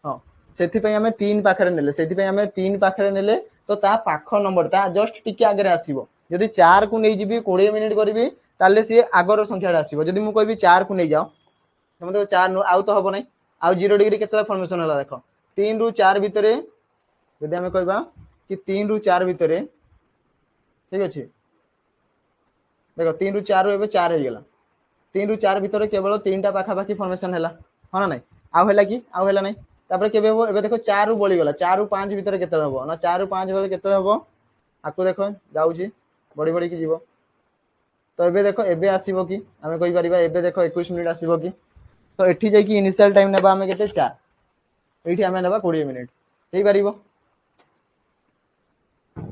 हां सेथि पय हमें 3 पाखरे नेले सेथि पय हमें 3 पाखरे नेले तो ता पाख नंबर ता जस्ट टिके आगे आसीबो यदि 4 को नै जिबी 20 मिनिट करबी ताले से आगर संख्या आसीबो यदि मु कहबी 4 को नै जाओ हम तो 4 आउ तो हबो नै आउ 0 डिग्री केते फॉर्मेशन होला देखो 3 ରୁ 4 भितरे यदि हमें कहबा कि 3 ରୁ 4 भितरे ठीक अछि देखो 3 ରୁ 4 एबे 4 हे गेला 3 ରୁ 4 भितरे केवल 3 टा पाखा पाखी फॉर्मेशन हैला हो ना नै आउ हैला की आउ हैला नै तापर केबे हो एबे देखो 4 ରୁ बळी गेला 4 ରୁ 5 भितरे केते हबो ना 4 ରୁ 5 भितरे केते हबो आको देखो जाउची बड़ी बड़ी की जीवो तो एबे देखो एबे आसीबो की हमें कहि परिबा एबे देखो 21 मिनिट आसीबो की तो एठी जाई की इनिशियल टाइम नेबा हमें केते 4 एठी हमें नेबा 20 मिनिट हेई परिबो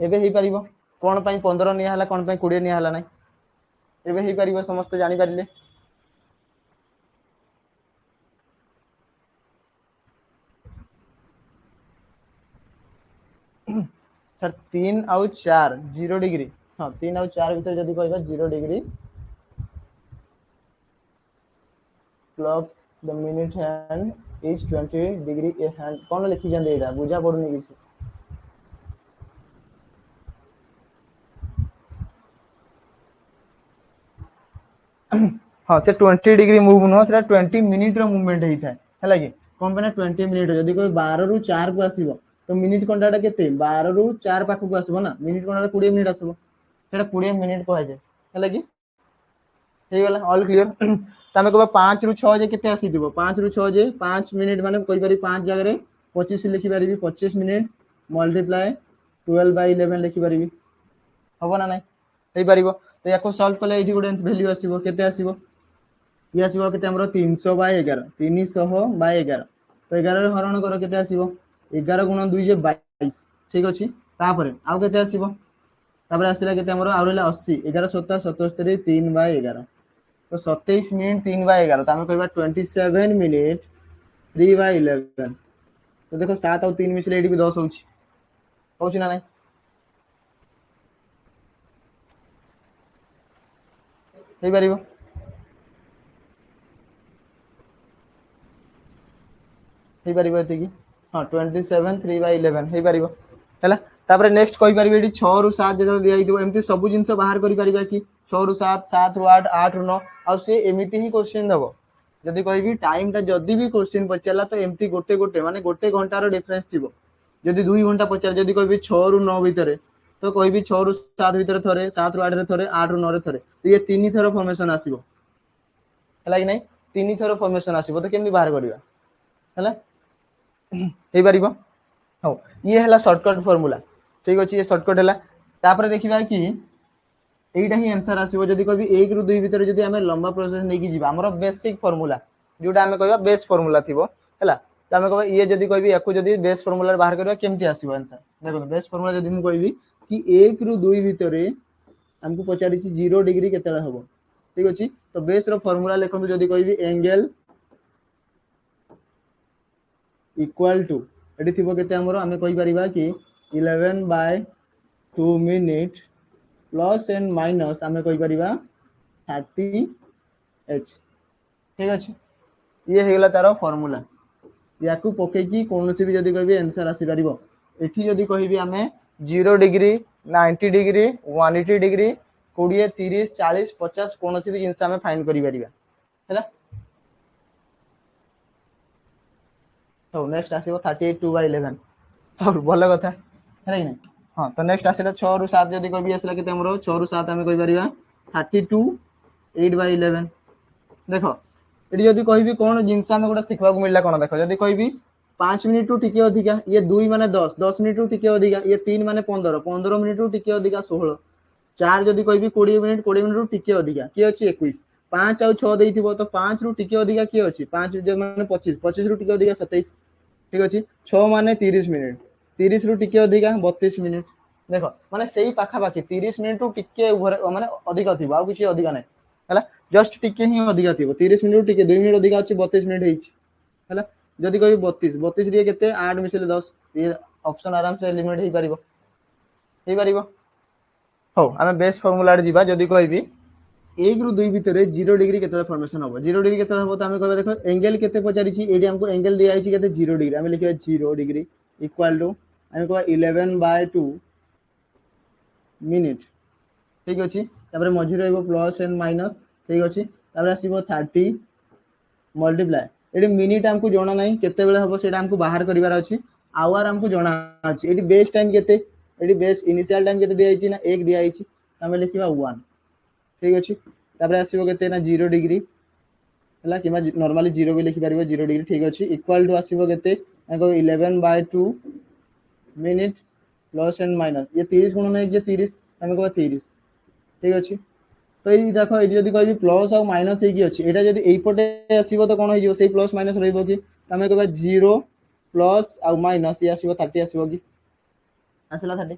एबे हेई परिबो कोन पई 15 निया हला कोन पई 20 निया हला नै एबे हेई परिबो समस्त जानि परिले सर 3 आउ 4 0 डिग्री हां 3 आउ 4 भीतर जदी कहबा 0 degree clock the minute hand is 20 degree a hand कोन लिखि जंदे एटा बुझा पडुनी किसी हाँ से 20 डिग्री मूव न से 20 मिनिट रो मूवमेंट हेई थाए हैला कि कोन बने 20 मिनिट जदी कोई 12 ରୁ 4 को आसीबो तो मिनिट कोनटाटा केते 12 ରୁ 4 पाखु को आसीबो ना मिनिट कोनटा 20 मिनिट आसीबो सेटा 20 मिनिट को आजे हैला कि हे गला ऑल क्लियर आम कह 5 रु 6 जे केते आसी 5 रु 6 जे 5 मिनिट माने कहि पारि 5 जगह 25 लिखि पारि 25 मिनिट मल्टीप्लाए 12 बाय 11 लिखि पारि हबो ना नहीं पारिबो। तो याको सॉल्व कले एठी गोटे वैल्यू आसीबो केते आसीबो ये आसीबो केते हमरो 300 बाय 11 300 बाय 11 तो 11 रे हरण कर केते आसीबो 11 गुणन 2 जे 22 ठीक अछि। तापर आउ केते आसीबो तापर आसीला केते हमरो आउ रहला 80 11 7 77 3 बाय 11 तो 27 मिनिट 3 बाय 11 तो हम कहबा 27 मिनिट 3 बाय 11 तो देखो 7 और 3 मिसले एठी भी 10 होउची होउची ना नहीं हे पारिबो हे पारिबो एति की हां 27 3 बाय 11 हे पारिबो हैला। तापर नेक्स्ट कहि पारिबे एठी 6 रु 7 जे दिया हितो एमती सब जिंस बाहर करि पारिबा कि 6 रु 7 7 रु 8 8 रु 9 आ से एमिति ही क्वेश्चन दबो जदि कहबी टाइम ता जदि भी क्वेश्चन पचारला तो एमती गोटे गोटे माने गोटे घंटा रो डिफरेंस थिबो जदि 2 घंटा पचार जदि कहबी 6 रु 9 भीतर तो कहबी 6 रु 7 भीतर थरे 7 रु 8 रे थरे 8 रु 9 रे थरे तो ये तीन थरो फॉर्मेशन आसीबो हैला कि नहीं तीन थरो फॉर्मेशन आसीबो तो केमि बाहर करिवा हैला हे पारिबो हो ये हैला शॉर्टकट फार्मूला ठीक अछि ये शॉर्टकट हैला। तापर देखिबा कि एइटा ही आंसर आसीबो जदि कहबी 1 रु 2 भीतर जदि हमें लंबा प्रोसेस नै कि जीवा हमरो बेसिक फार्मूला जोटा हमें कहबा बेस फार्मूला थिबो हैला त हमें कहबा ये जदि कहबी याकू जदि बेस फार्मूला बाहर करबा केमति आसीबो आंसर देखो बेस फार्मूला जदि हम कहबी कि 1 रु 2 भीतर हमको पचारि छी 0 डिग्री केतेला हबो ठीक अछि। तो बेस रो फार्मूला लेखन जदि कहबी एंगल इक्वल टू एटी थिबो केते हमरो हमें कहि परिबा कि 11 by 2 minute plus and minus हमें कहि परिबा 30 एच ठीक अछि। ये हेगला तारो फार्मूला याकू पके कि कोनोसी भी जदि कहबी आंसर आसी परिबो एठी जदि कहबी हमें 0 डिग्री 90 डिग्री 180 डिग्री 20 30 40 50 कोनोसी भी जिंस हमें फाइंड करि परिबा हैला। तो नेक्स्ट आसीबो 38 2 बाय 11 और भलो कथा है कि नहीं हां तो नेक्स्ट आसीला 6 रु 7 जदि कहबी आसीला केते हमरो 6 रु 7 हमें कहि परिबा 32 8 बाय 11 देखो एटी जदि कहबी कोन जिंस हमें गोटा सिखबा को मिलला कोन देखो जदि कहबी 5 मिनिट टू टिके अधिका ये 2 माने 10 10 मिनिट टू टिके अधिका ये 3 माने 15 15 मिनिट टू टिके अधिका 16 4 जदि कहबी 20 मिनिट टू टिके अधिका के अछि 21 5 और 6 देइथिबो तो 5 रु टिके अधिका के अछि 5 जे माने 25 25 रु टिके अधिका 27 ठीक अछि 6 माने 30 मिनिट 30 रु टिके अधिका 32 मिनिट देखो माने सेही पाखा पाखी 30 मिनिट टू टिके माने अधिका थिबो आ किछि अधिका नै हैला जस्ट टिके ही अधिका थिबो 30 मिनिट टिके 2 मिनिट अधिका अछि 32 मिनिट हेछि हैला जदि कहबी 32 32 रे केते 8 मिसले 10 ये ऑप्शन आराम से एलिमिनेट हे पारिबो हो हमें बेस फार्मूला रे जीवा जदि कहबी 1 रु 2 भीतर 0 डिग्री केते फॉर्मेशन हबो 0 डिग्री केते हबो त हमें कहबा देखो एंगल केते पचारि छी एडी हमको एंगल दिया आइछि केते 0 डिग्री हमें लिखबा 0 डिग्री इक्वल टू हमें कहबा 11 बाय 2 मिनिट ठीक अछि। तापर मझी रहइबो प्लस एंड माइनस ठीक अछि तापर आसीबो 30 मल्टीप्लाई एडी मिनिट हमको जोना नाही केते बेले हबो सेटा हमको बाहर करिवार अछि आवर हमको जोना अछि एडी बेस टाइम केते एडी बेस इनिशियल टाइम केते दिया आइछि ना 1 दिया आइछि हमें लिखबा 1 ठीक अछि। तापर आसीबो केते ना 0 डिग्री हला किमा नॉर्मली 0 भी लिखि पारिबो 0 डिग्री ठीक अछि इक्वल टू आसीबो केते को 11 by 2 minute plus and minus ये 30 गुण नै जे 30 हमें को 30 ठीक अछि। तो ये देखो ये जदि कहबी प्लस और माइनस हे कि अछि एटा जदि एई पटे आसीबो तो कोन होइजो सेही प्लस माइनस रहइबो कि हमें कहबा 0 प्लस और माइनस ये आसीबो 30 आसीबो कि आसला 30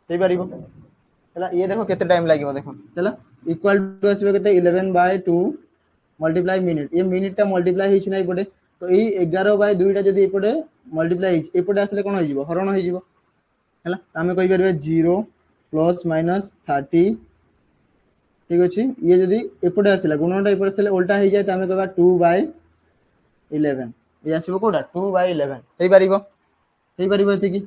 हे पारिबो हला ये देखो केते टाइम लागिबो देखो चला इक्वल टू आसीबो केते 11 बाय 2 मल्टीप्लाई मिनिट ये मिनिट टा मल्टीप्लाई हिच नै पटे तो एई 11 बाय 2 टा जदि एपटे मल्टीप्लाई हिच एपटे आसले कोन होइजो हरण होइजो हला हमें कहि परबे 0 प्लस माइनस 30 ठीक अछि। ये जदि एपटे आसला गुणनटा एपटे आसले उल्टा हे जाय त हमें कहबा 2 बाय 11 ये आसीबो कोडा 2 बाय 11 हे पारिबो एति की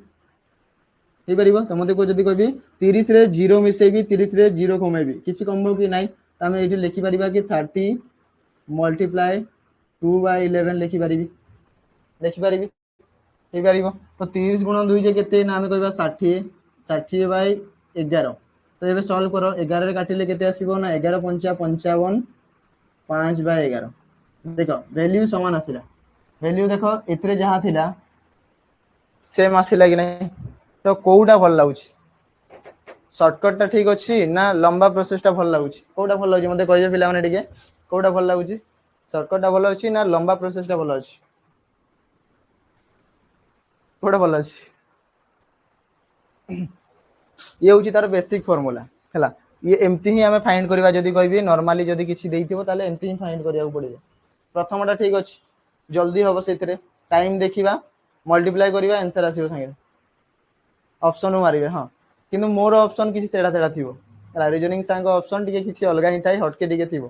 हे पारिबो त मते को जदि कहबी 30 रे 0 मिसेबी 30 रे 0 कमेबी किछि कमबो कि नाही त हमें एठी लिखि परिबा कि 30 मल्टीप्लाई 2 बाय 11 लिखि पारिबी हे पारिबो तो 30 गुण 2 जे केते ना हमें कहबा 60 60 बाय 11 तो एबे सॉल्व करो 11 रे काटिले केते आसीबो ना 11 5 55 5/11 देख वैल्यू समान आसिला वैल्यू देख एतरे जहाँ थिला सेम आसिला कि नहीं तो कोउटा भल लागुची शॉर्टकट टा ठीक अच्छी ना लंबा प्रोसेस टा भल लागुची कोउटा भल लागुची मते कहबे पिला माने टिके कोउटा भल लागुची शॉर्टकट टा भल अछि ना लंबा प्रोसेस टा भल अछि कोउटा भल अछि ये हूँ तार बेसिक फॉर्मूला है ये एमती ही आम फाइंड करवा जदि कह नॉर्मली जदि किसी देइथिबो ताले एमती ही फाइंड करिया पड़िबो प्रथमटा ठीक अच्छे जल्दी हम से टाइम देखा मल्टीप्लाई करवा आंसर आसो सागे ऑप्शन मारे हाँ किंतु मोर ऑप्शन किसी तेढ़ा तेढ़ा थी रिजनिंग सांग ऑप्शन टी किसी अलग ही थाए हटके टी थी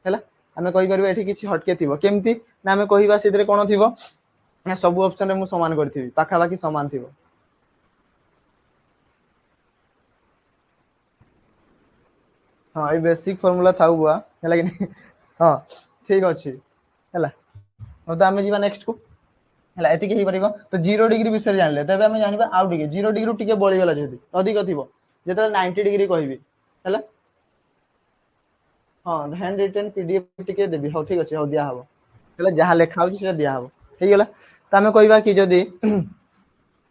है आम कहीपर ये किसी हटके थी केमती ना आम कहवा से कौन थी सब ऑप्शन में सामान करी पाखापाखि सामान थी हाँ ये बेसिक फॉर्मूला था बुआ है कि नहीं हाँ ठीक अच्छे है तो आम जा नेक्स्ट को है एति ही पार तो 0 डिग्री विषय जानले तबे आम जानबा आउ टिके 0 डिग्री टिके बळीगला जदी अधिक थिबो जेतले 90 डिग्री कहबी है हाँ हैंड रिटन पीडीएफ टिके देबी हो ठीक अच्छे हो दिया हबो है जहाँ लिखा होची सेटा दिया हबो ठीक गला तो आम कहबा कि जदी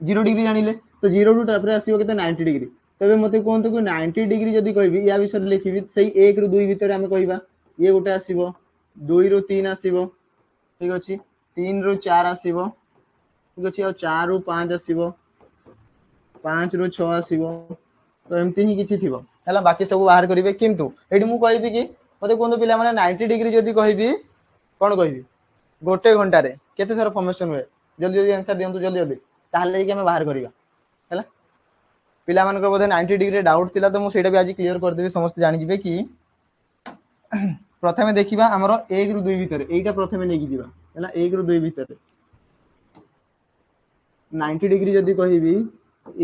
0 डिग्री जानिले तो 0 टू तापर आसीबो केते 90 डिग्री तबे मते कोहंतु कि 90 डिग्री जदी कहबी या विषय लिखिबी सेही 1 रु 2 भीतर आम कहबा ये गोटे आसीबो 2 रु 3 आसीबो ठीक अच्छे 3 रु 4 आसीबो ठीक अच्छे 4 रु 5 आसीबो 5 रु 6 आसीबो तो एमती ही किछि थिबो हैला बाकी सब बाहर करिवे किंतु एडी मु कहबी कि मते कोन पिला माने 90 डिग्री जदी कहबी कोन कहबी गोटे घंटा रे केते थर फॉर्मेशन हुए जल्दी जल्दी आंसर दियंतु जल्दी जल्दी ताहले कि हम बाहर करिवा हैला पिला मानकर बोधे 90 डिग्री डाउट थिला तो मु सेटा भी आज क्लियर कर देबी समस्त जानि जिवे कि प्रथमे देखिबा हमरो 1 रु 2 भीतर एटा प्रथमे नेकी दिबा हैला 1 रु 2 भीतर 90 डिग्री जदी कहबी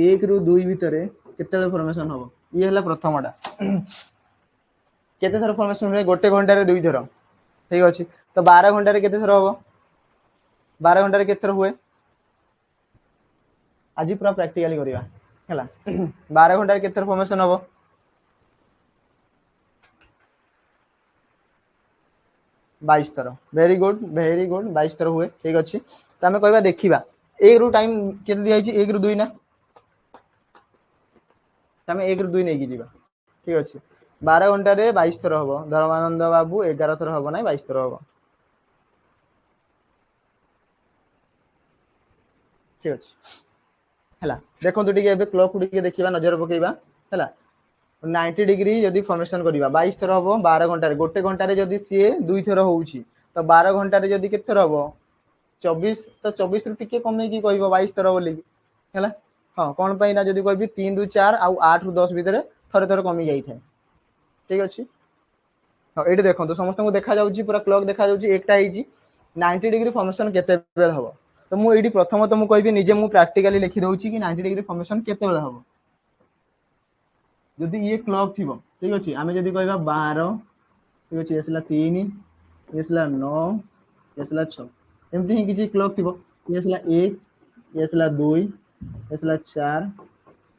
1 रु 2 भीतर केते फॉर्मेशन हबो ये हला प्रथमटा केते थर फॉर्मेशन हुए गोटे घंटा रे 2 थर ठीक अछि तो 12 घंटा रे केते थर हबो 12 घंटा रे केते थर हुए आज पूरा प्रैक्टिकली करिवा हैला 12 घंटा रे केते थर फॉर्मेशन हबो 22 थर वेरी गुड 22 थर हुए ठीक अछि तो हमें कहबा देखिबा 1 रु टाइम केते दिया छि 1 रु 2 ना तमे 1 रु 2 नै की जीवा ठीक अछि 12 घंटा रे 22 थर हबो धर्मानंद बाबू 11 थर हबो नै 22 थर हबो ठीक अछि हैला देखो तो टिके एबे क्लॉक टिके देखिबा नजर पकेइबा हैला 90 डिग्री जदी फॉर्मेशन करिबा 22 थर हबो 12 घंटा रे गोटे घंटा रे जदी सी 2 थर होउची तो 12 घंटा रे जदी केते थर हबो 24 तो 24 रु टिके कमे की कहबो 22 थर बोली हैला हाँ कौन पाई ना जदी कहबी 3 रु 4 आउ 8 रु 10 भीतर थरे थरे कमी जाई थाए ठीक अछि हाँ एठी देखंतु समस्त को देखा जाउची पूरा क्लॉक देखा जाउची एकटा हिची 90 डिग्री फॉर्मेशन केते बेल हबो तो मु एठी प्रथम तो मु कहबी निजे मु प्रैक्टिकली लिखि दउची कि 90 डिग्री फॉर्मेशन केते बेल हबो जदी ये क्लॉक थिबो ठीक अछि आमे जदी कहबा 12 ठीक अछि एसला 3 एसला 9 एसला 6 एमती ही किछि क्लॉक थिबो एसला 1 एसला 2 एसला 4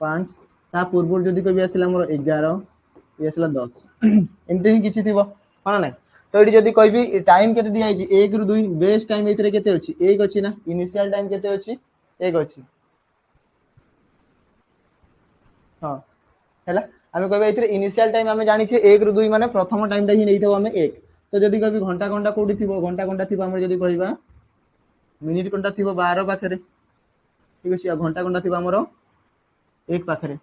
5 ता पूर्व जदी कहबी एसला मोर 11 एसला 10 एमती ही किछि थिबो हां नै तो एठी जदी कहबी टाइम केते दिया छि 1 रु 2 बेस टाइम एतरे केते अछि 1 अछि ना इनिशियल टाइम केते अछि 1 अछि हां हैला आमे कहबे एतरे इनिशियल टाइम आमे जानि छि 1 रु 2 माने प्रथम टाइम ता ही नै थबो आमे 1 तो जदी कहबी घंटा घंटा कोठी थिबो घंटा थिबो हमर जदी कहबा मिनिट घंटा थिबो 12 पाखरे ठीक अछि घंटा घंटा थिबो हमर 1 पाखरे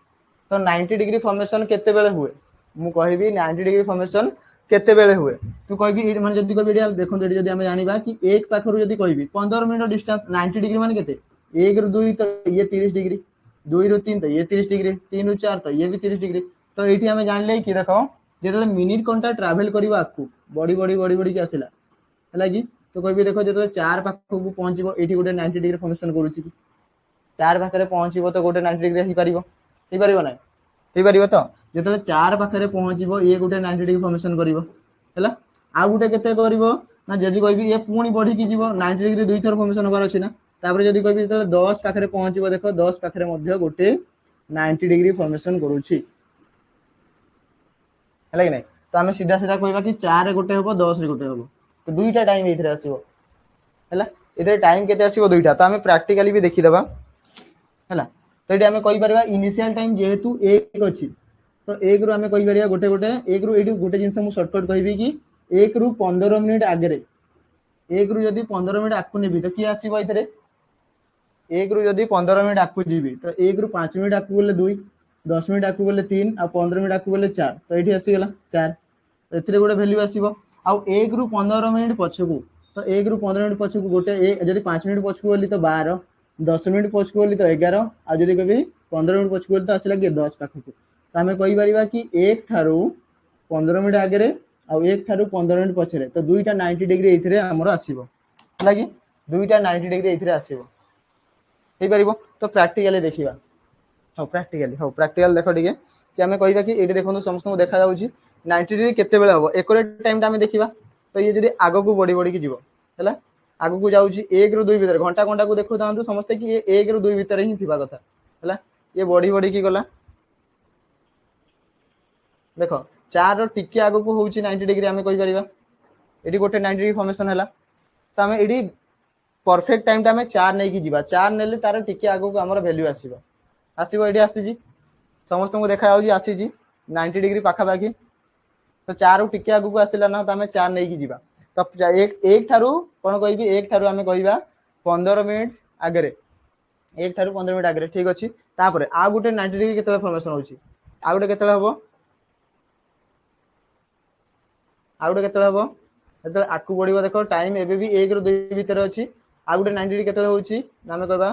तो 90 डिग्री फॉर्मेशन केते बेले हुए मु कहबी 90 डिग्री फॉर्मेशन केते बेले हुए तू कहबी माने जदी कहबी देखो जदी आमे जानिबा कि 1 पाखरु जदी कहबी 15 मिनिट डिस्टेंस 90 डिग्री माने केते 1 रु 2 तो ये 30 डिग्री 2 रु 3 तो ये 30 डिग्री 3 रु 4 तो ये भी 30 डिग्री तो एठी आमे जानले कि देखो जेतले मिनिट घंटा ट्रैवल करिवो आकु बड़ी बड़ी बड़ी बड़ी के आसिला हैला कि तो कहबी देखो जेतले 4 पाखकु पहुंचबो एठी गोटे 90 डिग्री फॉर्मेशन करूची कि 4 पाखरे पहुंचबो तो गोटे 90 डिग्री ही परिबो नै ही परिबो तो जेतले 4 पाखरे पहुंचबो ये गोटे 90 डिग्री फॉर्मेशन करिवो हैला आ गोटे केते करिवो ना जदी कहबी ये पुणी बढ़ी की जीवो 90 डिग्री दुई थर फॉर्मेशन होबार अछि ना तापर जदी कहबी जेतले 10 पाखरे पहुंचबो देखो 10 पाखरे मध्ये गोटे 90 डिग्री फॉर्मेशन करूची हैला कि नै तो आम सीधा सीधा कहवा कि 4 गोटे हम 10 गोटे हम तो दुईटा टाइम ये आसो है टाइम के आसो दुईटा तो आम प्राक्टिकाली भी देखीदे है तो ये आम कहीपर इनिशियल टाइम जेहेतु 1 अच्छी तो 1 रु आम कहीपर गोटे गोटे 1 रु ये गोटे जिन सर्टकट कहि कि 1 रु 15 मिनिट आगे 1 रु जदि 15 मिनिट आकु नेबी तो किए आसो ये 1 रु जदि 15 मिनिट आकु जीवी तो 1 रु 5 मिनिट आकु गले 2 10 मिनिट आकु गले 3 आ 15 मिनिट आकु गले 4 तो ये आसीगला 4 एथिरे गोटे भैल्यू आसीबो आउ 1 रु 15 मिनिट पछकू तो 1 रु 15 मिनिट पछकू गोटे जदि 5 मिनिट पछकू गली तो 12 10 मिनिट पछकू गली तो 11 आ जदि कभी 15 मिनिट पछकू गली तो आसला कि 10 पाखकू तो आम कहि परिबा कि 1 ठारू 15 मिनिट आगे आउ 1 ठारू 15 मिनिट पछरे तो दुईटा 90 डिग्री एथिरे हमर आसीबो लागी दुईटा 90 डिग्री एथिरे आसीबो हे परिबो तो प्रैक्टिकली देखिबा हां प्रैक्टिकल देखो ठीक है कि आम कहवा कि ये देखो समस्त देखा जाऊँगी 90 डिग्री केते बेले हम एक्यूरेट टाइम आम देखा तो ये जब आग को बढ़ी बढ़ी जीव है आग को जाऊँगी 1 रु 2 भितर घंटा घंटा को देखो था समस्ते कि ये 1 रु 2 भितर ही थी कथा है ये बढ़ी बढ़ी की गला देख 4 रो टिके आग को हूँ 90 डिग्री आम कहीपर ये गोटे 90 डिग्री फॉर्मेशन है तो आम ये परफेक्ट टाइम आम 4 नहीं कि 4 ने तार टिके आग को आम भैल्यू आसो आसो ये आसी समस्त को देखा आसी 90 डिग्री पाखापाखि तो 4 टिके आगू आसला ना तो आम 4 नहीं कि तो एक ठारू कौन कह एक ठारू आम कह 15 मिनिट आगे 1 ठारू 15 मिनिट आगे ठीक अच्छे तापर आ गोटे 90 डिग्री केते फॉर्मेशन होची आ गोटे केते हबो आ गोटे केते हबो एते आकु बढ़िबो देखो टाइम एबे भी 1 रु 2 भीतर अछि आ गोटे 90 डिग्री केते होची आम कहबा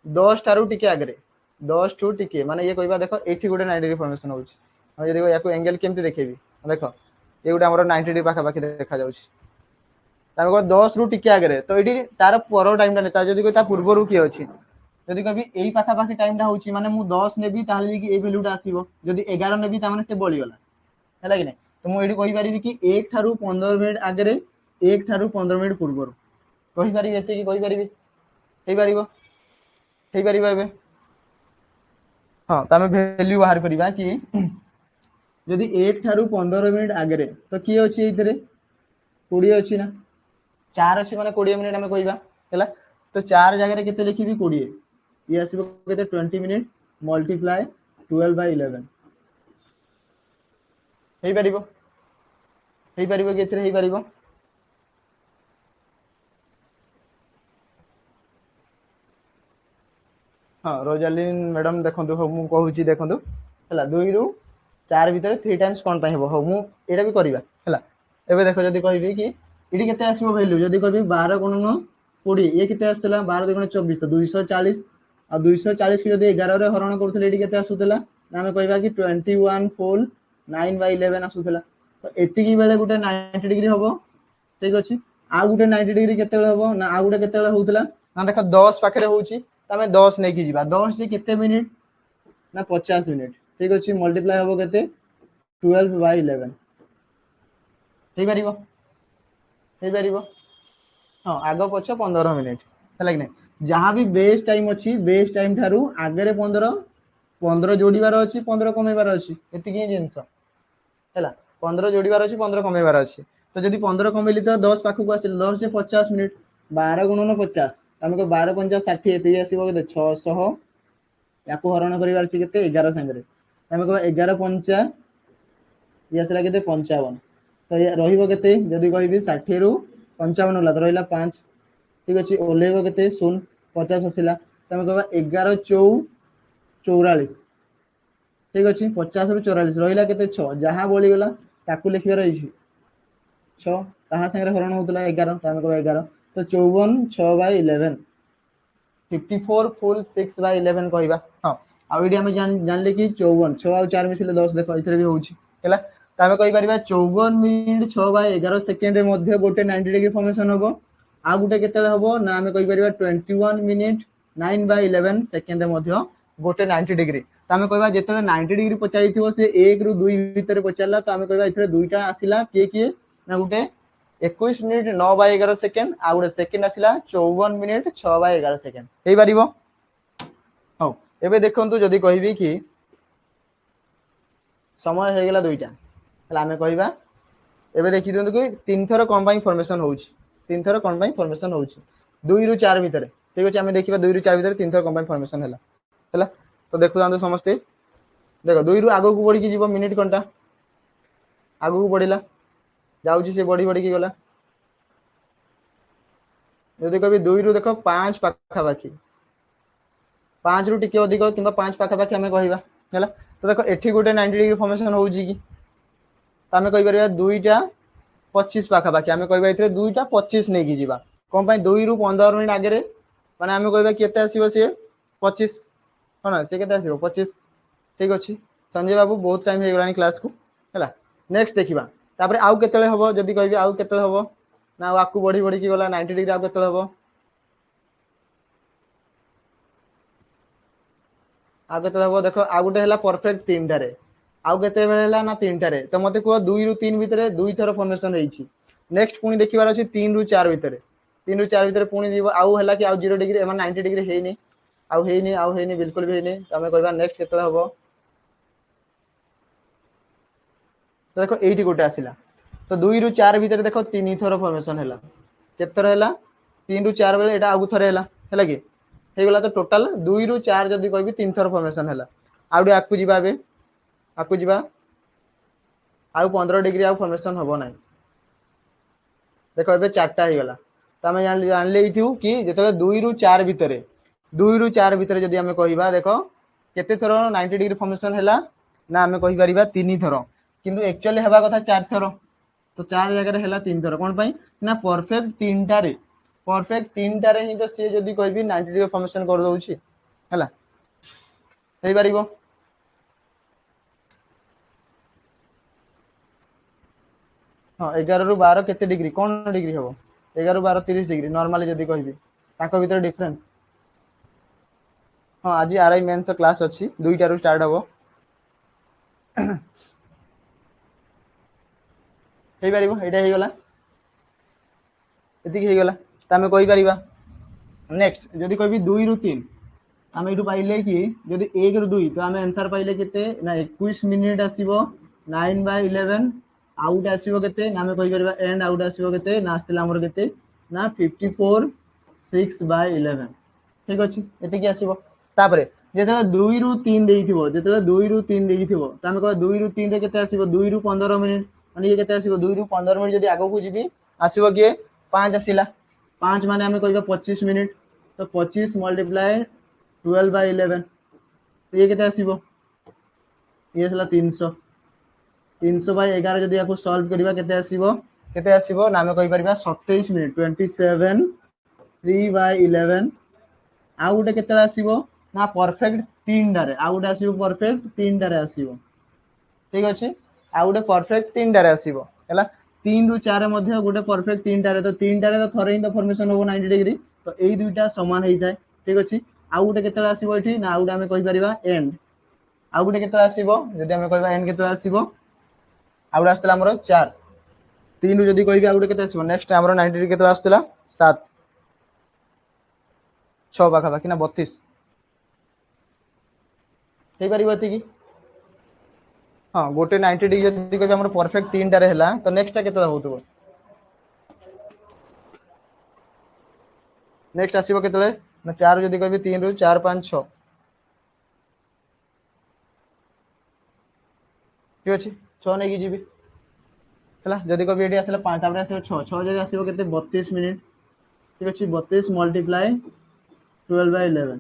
10 ठारू टिके आगे 10 टू टिके माने ये कहबा देखो एठी गोटे 90 डिग्री फॉर्मेशन होची हम जदि याकू एंगल केमती देखेबी देखो ये गोटे हमर 90 डिग्री पाखापाखि देखा जाउची तामे को 10 रु टिके आगे तो एठी तार पर टाइम ता नै जदि ता पूर्व रु की अछि जदि कभी एई पाखापाखि टाइम ता होची माने मु 10 नेबी ताहले कि ए वैल्यू ता आसीबो जदि 11 नेबी ता माने से बळी गला हैला कि नै तो मु एठी कहि परिबी कि 1 ठारू 15 मिनिट आगे 1 ठारू 15 मिनिट पूर्व कहि परिबी एते कि कहि परिबी हेई परिबो एबे हाँ तो आम भैल्यू बाहर करवा कि जदि 1 ठारू 15 मिनिट आगे तो किए अच्छी ये 20 अच्छी ना 4 अच्छी माने 20 मिनिट आम कहवा है तो 4 जगह के लिखी 20 ये आसो के 20 मिनिट मल्टीप्लाए 12/11 हो पार कि हाँ रोजालिन मैडम देखो मुझे कहूँ देखो है 2 रु 4 भितर 3 टाइम्स कौन हम हो मुझे भी करवा है एवं देख जब कहि कि ये के आसो भैल्यू जब कह 12 गुणन 20 ये के आसूला 12 2 24 तो 240 आ 240 की जब 11 हरण करूँ ये आसूला आम कहवा कि 21 फुल 9/11 आसूला तो एतिकी बेले गोटे 90 डिग्री हम ठीक अच्छे आउ गोटे 90 डिग्री केते हम ना आउ गोटे केते होउतला ना देख 10 पाखे होउची तमें 10 नहीं कि 10 से केते मिनिट ना 50 मिनिट ठीक अच्छे मल्टीप्लाई हम के 12/11 हो पार हाँ आग पछ 15 मिनिट है कि जहाँ भी बेस्ट टाइम अच्छी बेस्ट टाइम ठारू आगे 15 जोड़बार अच्छी 15 कमेबार अच्छी एतिक जिनस है 15 जोड़बार अच्छी 15 कमेबार अच्छी तो जब 15 कमेली तो 10 पाखक आस 10 से 50 मिनिट 12 गुणन 50 आम 12 50 60 ये आसो के 600 या हरण करार के 11 सांगे आम कह 11 पंचा ये आसला के 55 तो रही जदि कह 60 रु 55 गला तो रहा 5 ठीक अच्छे ओल्लेब के 0 50 आसला तो आम कह 11 चौ 44 ठीक अच्छे 50 रु 44 रहा के 6 जहाँ बड़ीगला ताकू लिखार 6 कहा सागर हरण होता 11 तो आम कह 11 तो 54 6/11 54 फुल 6/11 कहवा हाँ आगे आम जानले कि 54 6 और 4 मिसले 10 देख ये भी होगा तो आम कहीपर 54 मिनिट 6/11 सेकेंड गोटे 90 डिग्री फॉर्मेशन हम आ गोटे के हम ना आम कहीपर 21 मिनिट 9/11 सेकेंड गोटे 90 डिग्री तो आम कह जो 90 डिग्री पचारि से 1 रु 2 भितर पचारा तो आम कह ये दुईटा आसला किए ना गोटे 21 मिनिट 9/11 सेकेंड आ गोटे सेकेंड आसला 54 मिनिट 6/11 सेकेंड हो पार हाँ एवं देखु जदि कहबी कि समय हो गला दुईटा ହେଲା ଆମେ କହିବା ଏବେ ଦେଖି ଦିଅନ୍ତୁ କି 3 ଥର କम ପାଇଁ ଫର୍मेशन होउची 3 थर कौन फॉर्मेशन होउची 2 रु 4 भितर ठीक अछि आमे देखिबा 2 रु 4 भितर 3 थर कौन फॉर्मेशन हैला तो देखु जांदो समस्ते देखो 2 रु आगो को बढ़ी की जीवो मिनिट घंटा आगो को बढ़िला जाउची से बढ़ी बढ़ी की गला जदि कभी 2 रु देखो 5 पाखा बाकी 5 रु टिके अधिक किबा 5 पाखा बाकी हमें कहिबा हैला तो देखो एठी गोटे 90 डिग्री फॉर्मेशन होउची की तो हमें कहि परिबा 2टा 25 पाखा बाकी हमें कहबा इथरे 2टा 25 नै की जीवा कोन पई 2 रु 15 मिनिट आगे रे माने हमें कहबा केते आसीबो से 25 हां से केते आसीबो 25 ठीक अछि संजय बाबू बहुत टाइम हे गलानी क्लास को हैला नेक्स्ट देखिबा तापर आउ केतले हबो जदी कहबी आउ केतले हबो ना आकु बढ़ी बढ़ी की गला 90 डिग्री आउ केतले हबो आउ केतले हबो देखो आउ गुटे हला परफेक्ट 3 टारे आउ केते बेले हला ना 3 टारे तो मते को 2 रु 3 भितरे 2 थर फॉर्मेशन हेछि नेक्स्ट पुनी देखिबार अछि 3 रु 4 भितरे 3 रु 4 भितरे पुनी जीव आउ हला कि आउ 0 डिग्री एमा 90 डिग्री हेइनी आउ हेइनी बिल्कुल भी हेइनी तो हमें कहबा नेक्स्ट केतले हबो तो देखो एटी गोटे आसिला तो 2 रु 4 भितर देखो 3 थर फॉर्मेशन हैला केते थर हैला 3 रु 4 बेले एटा आगु थर हैला कि हे गला तो टोटल 2 रु 4 जदी कहबी 3 थर फॉर्मेशन हैला आउडे आकु जिबा बे आकु जिबा आउ 15 डिग्री आउ फॉर्मेशन हबो नै देखो एबे 4टा हे गला त हमें जान लेइथु कि जेतले 2 रु 4 भितरे 2 रु 4 भितरे जदी हमें कहिबा देखो केते थर 90 डिग्री फॉर्मेशन हैला ना हमें कहि परिबा 3 थर किंतु एक्चुअली हेबा कथा 4 थर तो 4 जगह रे हैला 3 थर कोन पई ना परफेक्ट 3 टारे ही तो से जदी कहबी 90 डिग्री फॉर्मेशन कर दउची हैला हेइ परिबो हां 11 रु 12 केते डिग्री कोन डिग्री हबो 11 रु 12 30 डिग्री नॉर्मली जदी कहबी ताको भीतर डिफरेंस हां आज आरआई मेंस क्लास अछि 2 टा रु स्टार्ट हबो हेइ परिबो एटा हे गला एति हे गला त हमें कहि परिबा नेक्स्ट जदी कहबी 2 रु 3 हम एटू पाइले कि जदी 1 रु 2 तो हम आंसर पाइले केते ना 21 मिनिट आसीबो 9/11 आउट आसीबो केते ना हमें कहि परिबा एंड आउट आसीबो केते ना आस्तिला हमर केते ना 54 6/11 ठीक अछि एते कि आसीबो तापरे जेते 2 रु 3 देइथिबो जेते 2 रु 3 देइथिबो त हमें कह 2 रु 3 रे केते आसीबो 2 रु 15 मिनिट माने ये केते आसीबो 2 रु 15 मिनिट जदी आगो को जिबी आसीबो के 5 आसीला 5 माने हमें कहबा 25 मिनिट तो 25 मल्टीप्लाई 12/11 तो ये केते आसीबो ये हला 300 300/11 जदी आको सॉल्व करिबा केते आसीबो ना हमें कहि परिबा 27 मिनिट 27 3/11 आउ गुटे केते आसीबो ना परफेक्ट 3 टारे आउ गुटे आसीबो परफेक्ट 3 टारे आसीबो ठीक अछि आउ गुटे परफेक्ट 3 टारे आसीबो हैला 3 रु 4 मध्ये गुटे परफेक्ट 3 टारे तो 3 टारे तो थरे ही तो फॉर्मेशन हो 90 डिग्री तो एई दुइटा समान हेइ थाए ठीक अछि आउ गुटे केते आसीबो एठी ना आउ गुटे हमें कहि परिबा एंड आउ गुटे केते आसीबो जदी हमें कहबा एंड केते आसीबो आउ गुटे आस्तला हमर 4 3 रु जदी कहिबी आउ गुटे केते आसीबो नेक्स्ट हमर 90 डिग्री केते आस्तला 7 6 पाखा बाकी ना 32 हेइ परिबो एति की हां गोटे 90 डिग्री जदी कहबी हमर परफेक्ट 3 टारे हैला तो नेक्स्ट टा केते होतबो नेक्स्ट आसीबो केतले ना 4 जदी कहबी 3 रु 4 5 6 ठीक अछि 6 नै की जीबी हैला जदी कहबी एठी आसीला 5 तापर आसीबो 6 6 जदी आसीबो केते 32 मिनिट ठीक अछि 32 मल्टीप्लाई 12/11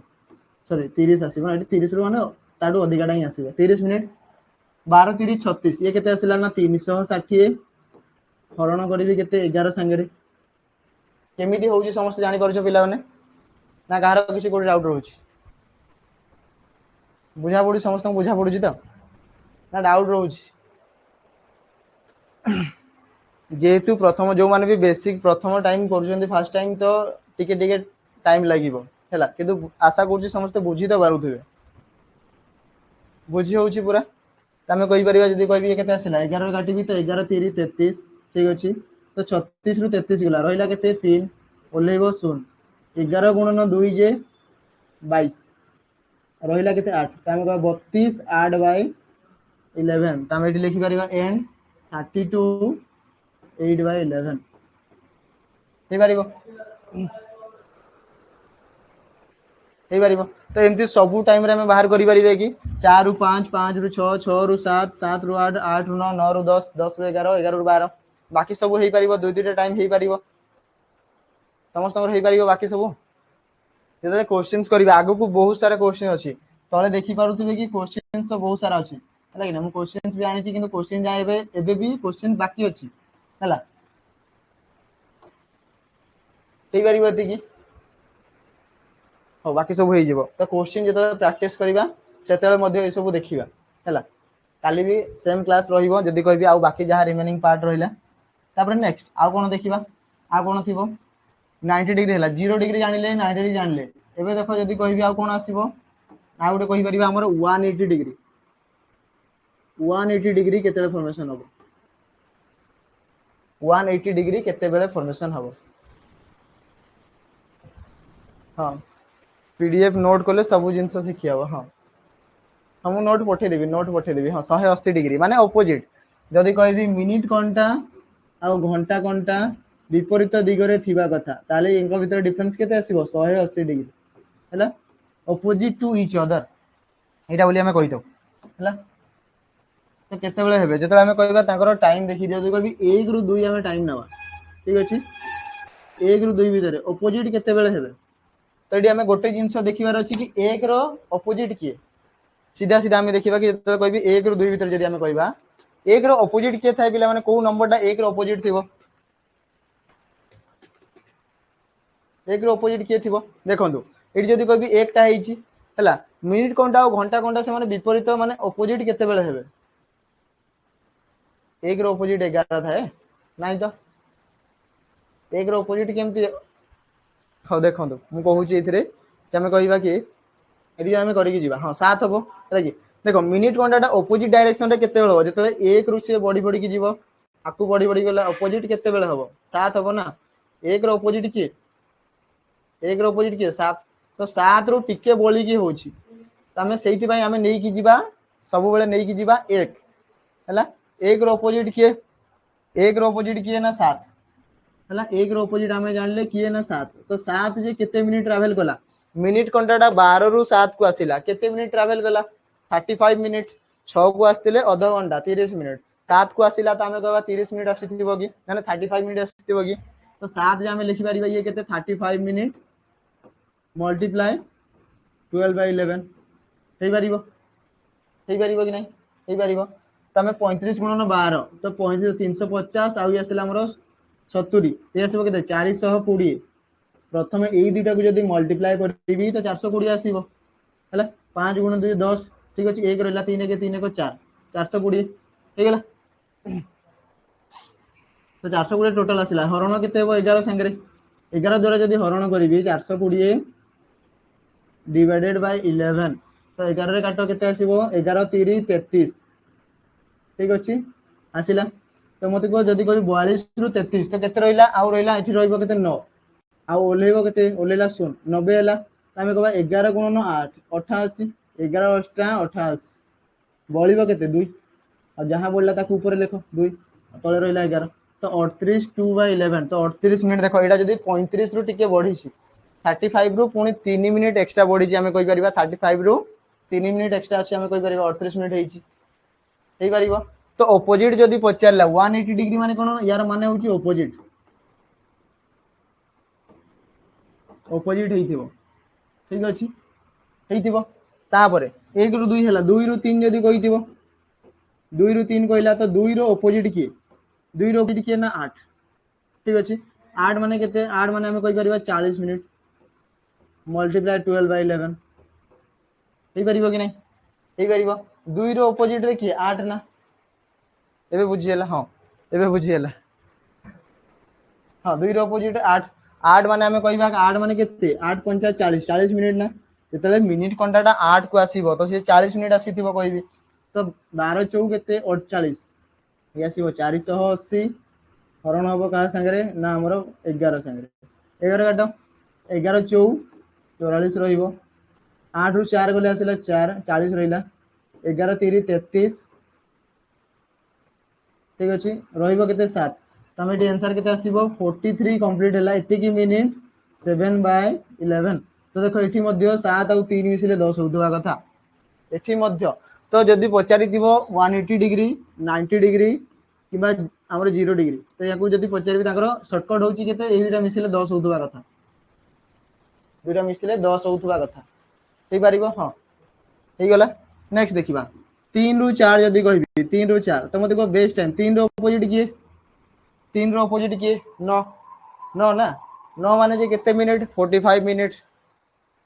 सॉरी 30 आसीबो एठी 30 रु माने ताडू अधिकाटा ही आसीबो 30 मिनिट 12 30 36 ये केते आसीला ना 360 हरण करबी केते 11 संगे केमिति होउची समस्त जानि परछो पिला माने ना गारो किसी कोड डाउट रहउची बुझा पड़ी समस्त बुझा पड़ुची त ना डाउट रहउची जेहेतु प्रथम जो माने भी बेसिक प्रथम टाइम करूछन्ती फर्स्ट टाइम तो टिके टिके टाइम लागिवो हैला किंतु आशा करूची समस्त बुझी तो पारुथिबे बुझी होउची पूरा तमे कहि परिबा जदी कहबी केते आसिला 11 काटिबी तो 11 3 33 ठीक अछि तो 36 रु 33 गला रहिला केते 3 ओलेबो 0 11 गुणन 2 जे 22 रहिला केते 8 तमे कह 32 8/11 तमे एठी लिखि परिबा एंड 32 8/11 ହେଇ ପାରିବ ହେଇ ପାରିବ। ତ ଏମିତି ସବୁ ଟାइम ରେ ଆମେ ବାହାର କରିପାରିବେ କି 4 ରୁ 5 5 ରୁ 6 6 ରୁ 7 7 ରୁ 8 8 ରୁ 9 9 ରୁ 10 10 ରୁ 11 11 ରୁ 12 ବାକି ସବୁ ହେଇ ପାରିବ ଦୁଇ ଦୁଇଟା ଟାइम ହେଇ ପାରିବ ସମସ୍ତଙ୍କର ହେଇ ପାରିବ बाकी ସବୁ ଯେତେବେଳେ क्वेश्चंस କରିବା ଆଗକୁ ବହୁତ ସାରା क्वेश्चन ଅଛି ତଳେ ଦେଖି ପାରୁଥିବେ କି क्वेश्चंस ତ ବହୁତ ସାରା ଅଛି ହେଲା କି ନା ମୁଁ क्वेश्चंस ବି ଆଣିଛି କିନ୍ତୁ क्वेश्चन ଯାଏ ଏବେ ବି क्वेश्चन बाकी ଅଛି ହେଲା ହେଇ ପାରିବ ଏତିକି ହଉ ବାକି ସବୁ ହେଇଯିବ ତ क्वेश्चन ଯେତେବେଳେ ପ୍ରାକ୍ଟିସ କରିବା ସେତେବେଳେ ମଧ୍ୟ ଏ ସବୁ ଦେଖିବା ହେଲା କାଲି ବି ସେम କ୍ଲାस ରହିବ ଯଦି କହିବି ଆଉ ବାକି ଯାହା ରିमेनिंग पार्ट ରହିଲା ତାପରେ नेक्स्ट ଆଉ କଣ ଦେଖିବା ଆଉ କଣ ଥିବ 90 डिग्री है 0 डिग्री जानिले 90 डिग्री जानिले एबे देखो जदी कहबी आ कोन आसीबो आ गोटे कहि परिबा हमर 180 डिग्री 180 डिग्री केते फॉर्मेशन हो 180 डिग्री केते बेले फॉर्मेशन हो हां पीडीएफ नोट कोले सब जिंस सिखि हबो हां हम नोट पठे देबी हां 180 डिग्री माने ऑपोजिट जदी कहबी मिनिट कोनटा आ घंटा कोनटा विपरीत दिगरे थिबा कथा ताले इनको भीतर डिफरेंस केते आसीबो 180 डिग्री हैला ऑपोजिट टू ईच अदर एटा बोली हमें कहि दो हैला तो केते बेले हेबे जेते हमें कहबा ताकर टाइम देखि दियो कहबी 1 रु 2 हमें टाइम नवा ठीक अछि 1 रु 2 भीतर ऑपोजिट केते बेले हेबे तो एडी हमें गोटे जिंस देखिबार अछि कि 1 रो ऑपोजिट किए सीधा सीधा हमें देखिबा कि जेते कहबी 1 रु 2 भीतर जदी हमें कहबा 1 रो ऑपोजिट किए थाय पिला माने को नंबरटा 1 रो ऑपोजिट थिबो 1 रो ऑपोजिट किए थिबो देखंतु एडी जदी कहबी 1 टा हेची हैला मिनिट कोनटा और घंटा कोनटा से माने विपरीत माने ऑपोजिट केते बेले हेबे 1 रो ऑपोजिट 11 थाए नाही तो 1 रो ऑपोजिट केमती हो देखंतु मु कहूची एथिरे कि हमें कहबा कि एडी हमें करि कि जीवा हां 7 हबो हैला कि देखो मिनिट कोनटा ऑपोजिट डायरेक्शन रे केते बेले हो जते 1 रु से बड़ी बड़ी कि जीवो आकु बड़ी बड़ी गला ऑपोजिट केते बेले हबो 7 हबो ना 1 रो ऑपोजिट कि 1 रो ऑपोजिट कि 7 तो 7 रु टिके बोली कि होची तमे सेहिति पई हमें नै कि जीवा सब बेले नै कि जीवा 1 हैला 1 रो ऑपोजिट किए 1 रो ऑपोजिट किए ना 7 हैला 1 रो ऑपोजिट हमें जानले किए ना 7 तो 7 जे केते मिनिट ट्रैवल कला मिनिट कोनटाटा 12 रु 7 को आसिला केते मिनिट ट्रैवल कला 35 मिनिट 6 को आस्तिले आधा घंटा 30 मिनिट 7 को आसिला तो हमें कहबा 30 मिनिट आसिथिबो कि माने 35 मिनिट आसिथिबो कि तो 7 जे हमें लिखि परिबा ये केते 35 मिनिट मल्टीप्लाई 12/11 हेई परिबो कि नहीं हेई परिबो तमे 35 गुणन 12 तो 35 350 आउ आसिला हमरो 70 ए आसीबो केते 420 प्रथमे एई दुटा को जदी मल्टीप्लाई करबी तो 420 आसीबो हैला 5 गुणन 2 10 ठीक अछि 1 रहला 3 के 3 को 4 420 हे गेला तो 420 टोटल आसिला हरण केते हेबो 11 संगे 11 द्वारा जदी हरण करबी 420 डिवाइडेड बाय 11 तो 11 रे काटो केते आसीबो 11 3 33 ठीक अछि आसिला तो मते को जदी कोइ 42 रु 33 तो केते रहला आउ रहला एठी रहइबो केते 9 आउ ओलेइबो केते ओलेला 90 हला हमें कहबा 11 गुणन 8 88 11 अष्टा 88 बळिबो केते 2 और जहां बोलला ताकू ऊपर लिखो 2 तळे रहला 11 तो 38 2/11 तो 38 मिनिट देखो एटा जदी 35 रु टिके बढ़ी छी 35 रु पुनी 3 मिनिट एक्स्ट्रा बढ़ी छी हमें कहि परिबा 35 रु 3 मिनिट एक्स्ट्रा अछि हमें कहि परिबा 38 मिनिट हेई छी हेई परिबो तो ऑपोजिट जदी पचारला 180 डिग्री माने कोन यार माने होची ऑपोजिट ऑपोजिट हेइथिबो ठीक अछि हेइथिबो तापरे 1 रु 2 हला 2 रु 3 जदी कहिथिबो 2 रु 3 कहला तो 2 रो ऑपोजिट की 2 रो ऑपोजिट की ना 8 ठीक अछि 8 माने केते 8 माने हमें कहि परिबा 40 मिनिट मल्टीप्लाई 12/11 हेई परिबो कि नहीं हेई परिबो 2 रो ऑपोजिट रे की 8 ना एबे बुझी हला हां एबे बुझी हला हां 2 रो ऑपोजिट 8 8 माने हमें कहबा 8 माने केते 8 5 40 40 मिनिट ना जेतले मिनिट कंटाटा 8 को आसीबो तो से 40 मिनिट आसीथिबो कहबी तो 12 4 केते 48 ये आसीबो 480 हरण हबो का संगे ना हमरो 11 संगे 11 काटो 11 4 44 रहिबो 8 रु 4 गले आसिला 4 40 रहिला 11 3 33 ठीक अच्छे रहिबो केते 7 तमे एटी आंसर केते आसीबो 43 कंप्लीट हला एते की मिनिट 7/11 तो देखो एठी मध्ये 7 और 3 मिसिले 10 होतबा कथा एठी मध्ये तो जदी पचारि दिबो 180 डिग्री 90 डिग्री किबा हमर 0 डिग्री तो याकू जदी पचारिबी ताकर शॉर्टकट होची केते एहिटा मिसिले 10 होतबा कथा दुटा मिसिले 10 होतबा कथा हे पारिबो हां हे गला नेक्स्ट देखिबा 3 रु 4 जदी कहबी 3 रु 4 तो मते को बेस्ट टाइम 3 रो अपोजिट किए 3 रो अपोजिट किए 9 9 ना 9 माने जे केते मिनिट 45 मिनिट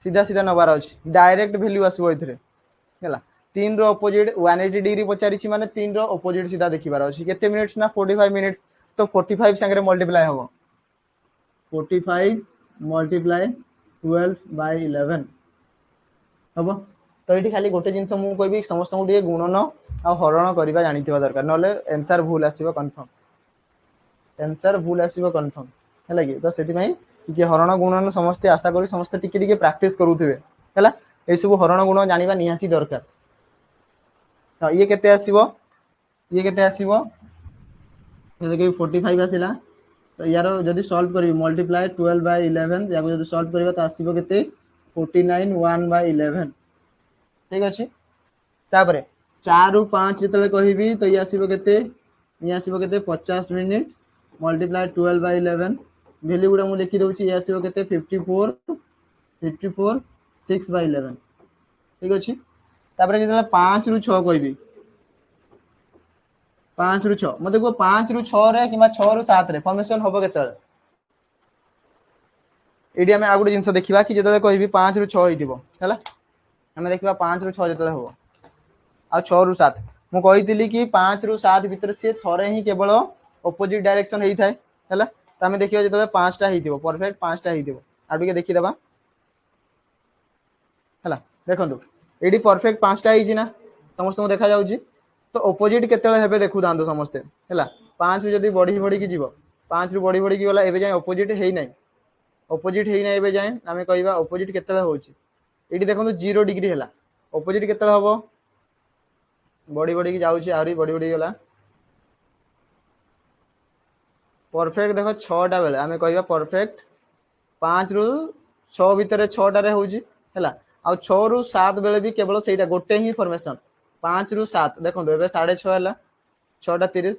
सीधा सीधा नबार अछि डायरेक्ट वैल्यू आसबो इथरे हैला 3 रो अपोजिट 180 डिग्री पचारिछि माने 3 रो अपोजिट सीधा देखिबार अछि केते मिनिट्स ना 45 मिनिट्स तो 45 संगे मल्टीप्लाई होबो 45 मल्टीप्लाई 12/11 हबो तो ये खाली गोटे जिनस मु कहबी समस्त को गुणन आ हरण करबा जानिथिबा दरकार नले आंसर भूल आसीबो कंफर्म आंसर भूल आसीबो कंफर्म हैला कि तो सेति पई कि हरण गुणन समस्त आशा करी समस्त टिके टिके प्रैक्टिस करूथिबे हैला ए सब हरण गुण जानिबा निहाती दरकार तो ये केते आसीबो ये देखि 45 आसीला तो यार जदी सॉल्व करी मल्टीप्लाई 12/11 याको जदी सॉल्व करबा तो आसीबो केते 49 1/11 ठीक अछि तापरे 4 रु 5 जतले कहिबी तो ये आसीबो केते 50 मिनिट मल्टीप्लाई 12/11 वैल्यू गुडा मु लिखि दउची ये आसीबो केते 54 6/11 ठीक अछि तापरे जतले 5 रु 6 कहिबी 5 रु 6 मते को 5 रु 6 रे किबा 6 रु 7 रे फॉर्मेशन होबो केते एडी हमें आगुड जिंस देखिबा कि जतले कहिबी 5 रु 6 हिदिबो हैला हमें देखिबा 5 रु 6 जतले होबो आ 6 रु 7 मु कहितली कि 5 रु 7 भीतर से थरे ही केवल ऑपोजिट डायरेक्शन हेई थाए हैला त हमें देखिबा जतले 5 टा हिदिबो परफेक्ट 5 टा हिदिबो आ बिके देखि देबा हैला देखंतु एडी परफेक्ट 5 टा हिजी ना समस्त को देखा जाउची तो ऑपोजिट केतेले हेबे देखु दांदो समस्त हैला 5 रु जदी बढी बढी की जीवो 5 रु बढी बढी की गला एबे जाय ऑपोजिट हेई नै ऑपोजिट हेई नै एबे जाय हमें कहबा ऑपोजिट केतेले होची एडी देखंतु 0 डिग्री हैला ऑपोजिट केतेले हबो बॉडी बॉडी की जाउची आरी बॉडी बॉडी गला परफेक्ट देखो 6 टा बेले हमें कहबा परफेक्ट 5 रु 6 भीतर 6 टा रे होची हैला आ 6 रु 7 बेले भी केवल सेटा गोटे ही फॉर्मेशन 5 रु 7 देखंतु एबे 6:30 हैला 6 टा 30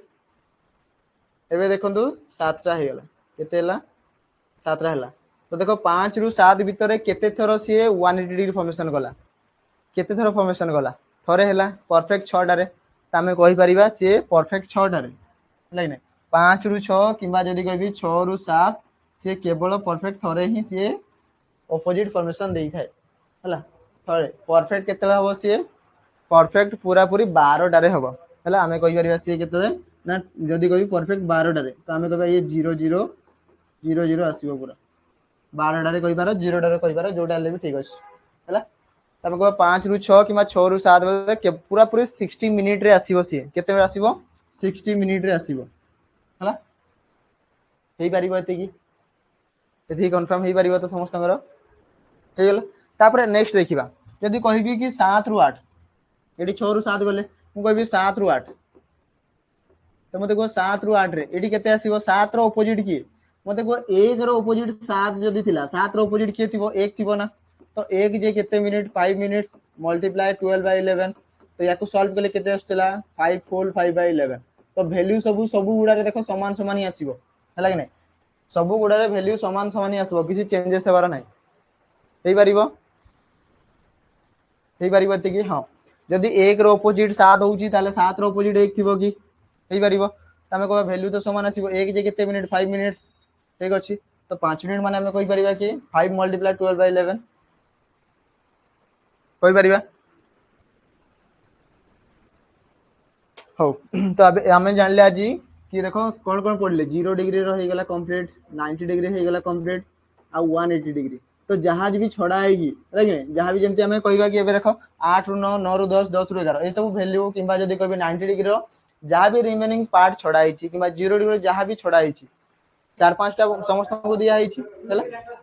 एबे देखंतु 7 टा हे गला केते हैला 7 टा हैला तो देखो 5 रु 7 भीतर केते थरो सी 180 डिग्री फॉर्मेशन गला केते थरो फॉर्मेशन गला थरे हैला परफेक्ट 6 टा रे तामे कहि परिबा सी परफेक्ट 6 टा रे हैला नै 5 रु 6 किबा जदी कहबी 6 रु 7 सी केवल परफेक्ट थरे ही सी ऑपोजिट फॉर्मेशन देई थाए हैला थरे परफेक्ट केते हबो सी परफेक्ट पूरा पूरी 12 टा रे हबो हैला हमें कहि परिबा सी केते ना जदी कहबी परफेक्ट 12 टा रे तो हमें कहबा ये 0 0 0 0 आसीबो पूरा 12 टा रे कहि पारो 0 टा रे कहि पारो जोटा ले भी ठीक अछि हैला तमे को 5 रु 6 किबा 6 रु 7 बजे पूरा पूरी 60 मिनिट रे आसीबो सी केते रे आसीबो 60 मिनिट रे आसीबो हला हेई पारिबो एते की एथि कंफर्म हेई पारिबो तो समस्त हमरो हे गेल तापर नेक्स्ट देखिबा यदि कहिबी कि 7 रु 8 एडी 6 रु 7 गले मु कहबी 7 रु 8 तो मते को 7 रु 8 रे एडी केते आसीबो 7 रो अपोजिट की मते को 1 रो अपोजिट 7 जदी थिला 7 रो अपोजिट के थिबो 1 थिबो ना तो 1 जे केते मिनिट 5 मिनिट्स मल्टीप्लाई 12/11 तो याकू सॉल्व करले केते आस्तला 545/11 तो वैल्यू सब गुडा रे देखो समान समान ही आसीबो हला कि नै सब गुडा रे वैल्यू समान समान ही आसीबो किछि चेंजेस हेबार नै हेई पारिबो एते की हां जदी 1 रो अपोजिट 7 होउची ताले 7 रो अपोजिट 1 थिबो की हेई पारिबो तमे को वैल्यू तो समान आसीबो 1 जे केते मिनिट 5 मिनिट्स ठीक अछि तो 5 मिनिट माने हमें कहि परिबा कि 5 मल्टीप्लाई 12/11 कहि परिबा हो तो अब हमें जान ले आज कि देखो कौन कौन पढ़ले 0 डिग्री रो हे गेला कंप्लीट 90 डिग्री हे गेला कंप्लीट आ 180 डिग्री तो जहाज भी छड़ा हेगी देखिए जहां भी जेंति हमें कहबा कि एबे देखो 8 रु 9 9 रु 10 10 रु 11 ए सब वैल्यू किबा जदी कहबे 90 डिग्री रो जहां भी रिमेनिंग पार्ट छड़ा हेची किबा 0 डिग्री जहां भी छड़ा हेची 4-5 टा समस्त को दिया हेची हैला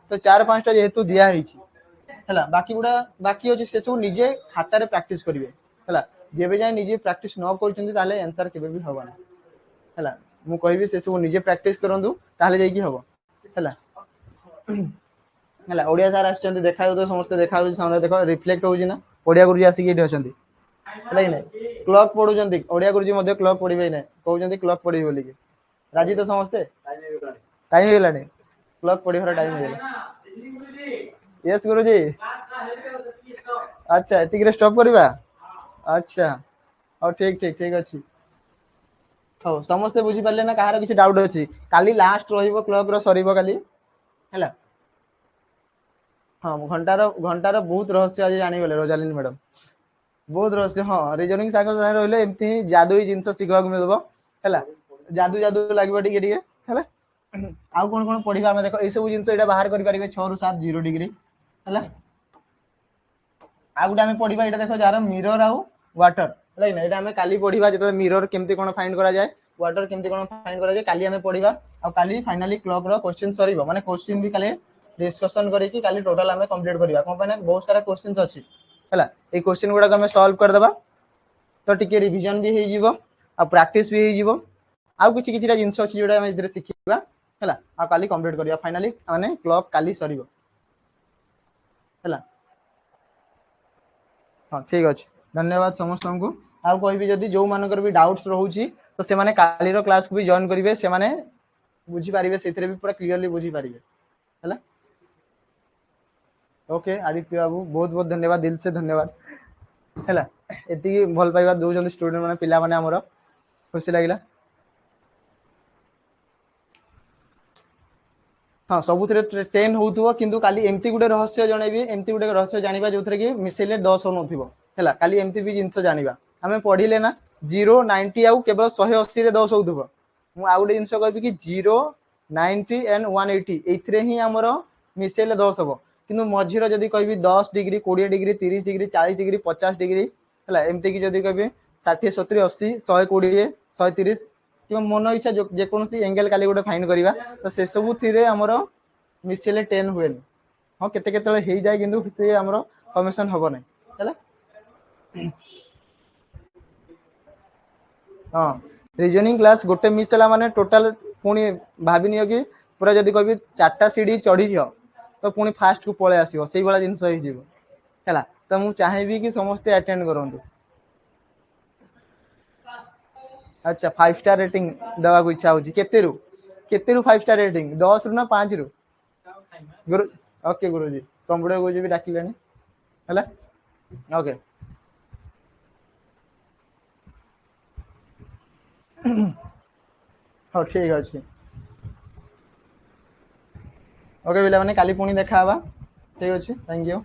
तो 4-5 टा जेहेतु दिया हेची हैला बाकी गुडा बाकी होची से सब निजे खाता रे प्रैक्टिस करिवे हैला जेबे जाय निजे प्रैक्टिस न करचंती ताले आंसर केबे भी होबा ना ହେଲା ମୁଁ କହିବି ସେ ସବୁ ନିଜେ ପ୍ରାକ୍ଟିସ କରନ୍ତୁ ତାହେଲେ ଯାଇକି ହବ ହେଲା ହେଲା ଓଡ଼ିଆ ସାର୍ ଆସିଛନ୍ତି ଦେଖାଯାଉ ସମସ୍ତେ ଦେଖାଯାଉଛି ସାମନାରେ ଦେଖ ରିଫ୍ଲେକ୍ଟ ହଉଛି ନା ଓଡ଼ିଆ ଗୁରୁଜୀ ଆସିକି ଏଠି ଅଛନ୍ତି ହେଲା କି ନାଇଁ କ୍ଲକ୍ ପଢୁଛନ୍ତି ଓଡ଼ିଆ ଗୁରୁଜୀ ମଧ୍ୟ କ୍ଲକ୍ ପଢିବେ ନାହିଁ କହୁଛନ୍ତି କ୍ଲକ୍ ପଢିବେ ବୋଲିକି ରାଜି ତ ସମସ୍ତେ ଟାଇମ୍ ହେଇଗଲାଣି କ୍ଲକ୍ ପଢିବାର ଟାଇମ୍ ହେଇଗଲା ୟେସ୍ ଗୁରୁଜୀ ଆଚ୍ଛା ଏତିକିରେ ଷ୍ଟପ୍ କରିବା ଆଚ୍ଛା ହଉ ଠିକ୍ ଠିକ୍ ଠିକ୍ ଅଛି ହଉ ସମସ୍ତେ ବୁଝିପାରିଲେ ନା କାହାର କିଛି ଡାଉଟ୍ ଅଛି କାଲି ଲାଷ୍ଟ ରହିବ କ୍ଲକ୍ ର ସରିବ କାଲି ହେଲା ହଁ ଘଣ୍ଟାର ବହୁତ ରହସ୍ୟ ଆଜି ଜାଣିଗଲେ ରୋଜାଲିନ୍ ମ୍ୟାଡମ୍ ବହୁତ ରହସ୍ୟ ହଁ ରିଜନିଂ ସାଙ୍ଗ ସାଙ୍ଗେ ରହିଲେ ଏମିତି ହିଁ ଯାଦୁଇ ଜିନିଷ ଶିଖିବାକୁ ମିଳିବ ହେଲା ଯାଦୁ ଯାଦୁ ଲାଗିବ ଟିକେ ଟିକେ ହେଲା ଆଉ କଣ ପଢିବା ଆମେ ଦେଖ ଏଇ ସବୁ ଜିନିଷ ଏଇଟା ବାହାର କରିପାରିବେ 6 ରୁ 7 0 ଡିଗ୍ରୀ ହେଲା ଆଉ ଗୋଟେ ଆମେ ପଢିବା ଏଇଟା ଦେଖ ଯାହାର ମିରର ଆଉ ୱାଟର ହେଲା କି ଏଇଟା ଆମେ କାଲି ପଢିବା ଯେତେବେଳେ ମିରର କେମିତି କଣ ଫାଇଣ୍ଡ କରାଯାଏ ୱାଟର କେମିତି କଣ ଫାଇଣ୍ଡ କରାଯାଏ କାଲି ଆମେ ପଢିବା ଆଉ କାଲି ଫାଇନାଲି କ୍ଲକ୍ ର क्वेश्चन ସରିବ ମାନେ क्वेश्चन ବି କାଲି डिस्कशन करिकी काली टोटल आमे कंप्लीट करिया कोन पाने बहुत सारा क्वेश्चंस अछि हला ए क्वेश्चन गुडा को आमे सॉल्व कर देबा तो टिके रिवीजन भी हे जीवो आ प्रैक्टिस भी हे जीवो आ किछि किछिटा जिंस अछि जोडा आमे इधर सिखिबा हला आ काली कंप्लीट करिया फाइनली माने क्लॉक काली सरिबो हला हां ठीक अछि धन्यवाद समस्त को आ कहबी जदी जो मानकर भी डाउट्स रहउची तो से माने काली रो क्लास को भी जॉइन करिवे से माने बुझी पारिबे सेथिरे भी पूरा क्लियरली बुझी पारिबे हला ओके आदित्य बाबू बहुत बहुत धन्यवाद दिल से धन्यवाद हैला एति भल पाइबा दउजन स्टूडेंट माने पिला माने हमरो खुशी लागिला हां सबुथिरे 10 होउथुवा किंतु काली एमती गुटे रहस्य जणेबी एमती गुटे रहस्य जानिबा जोथरे कि मिसेले 10 होनथिबो हैला काली एमती भी जिंस जानिबा हमें पढिले ना 0 90 आउ केवल 180 रे 10 होउथुबो मु आ गुटे जिंस कहबी कि 0 90 एंड 180 एथिरे ही हमरो मिसेले 10 होबो किंतु मझिरो जदी कहबी 10 degree 20 degree 30 degree 40 degree 50 degree हैला एमती कि जदी कहबी 60 70 80 120 130 कि मन इच्छा जे कोनसी एंगल काली गुटे फाइंड करिवा तो से सब थिरे हमरो मिसेले 10 हुएन हां केते केते हे जाय किंतु से हमरो फॉर्मेशन होबो नै हैला हां रीजनिंग क्लास गोटे मिसेला माने टोटल पुनी भाबिनियो कि पूरा जदी कहबी 4टा सीडी चढ़ी जियो तो पुनी फास्ट को पळे आसीबो सेही वाला जिंस होई जिवो हैला तो मु चाहेबी कि समस्त अटेंड करंतु अच्छा 5 स्टार रेटिंग दवा को इच्छा होची केते रु 5 स्टार रेटिंग 10 रु ना 5 रु गुरु ओके गुरुजी कंप्यूटर गुरुजी भी डाकिलेनी हैला ओके हो ठीक अछि ओके बिला माने काली पुणी देखा हवा ठीक अछि थैंक यू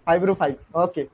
5 रु 5 ओके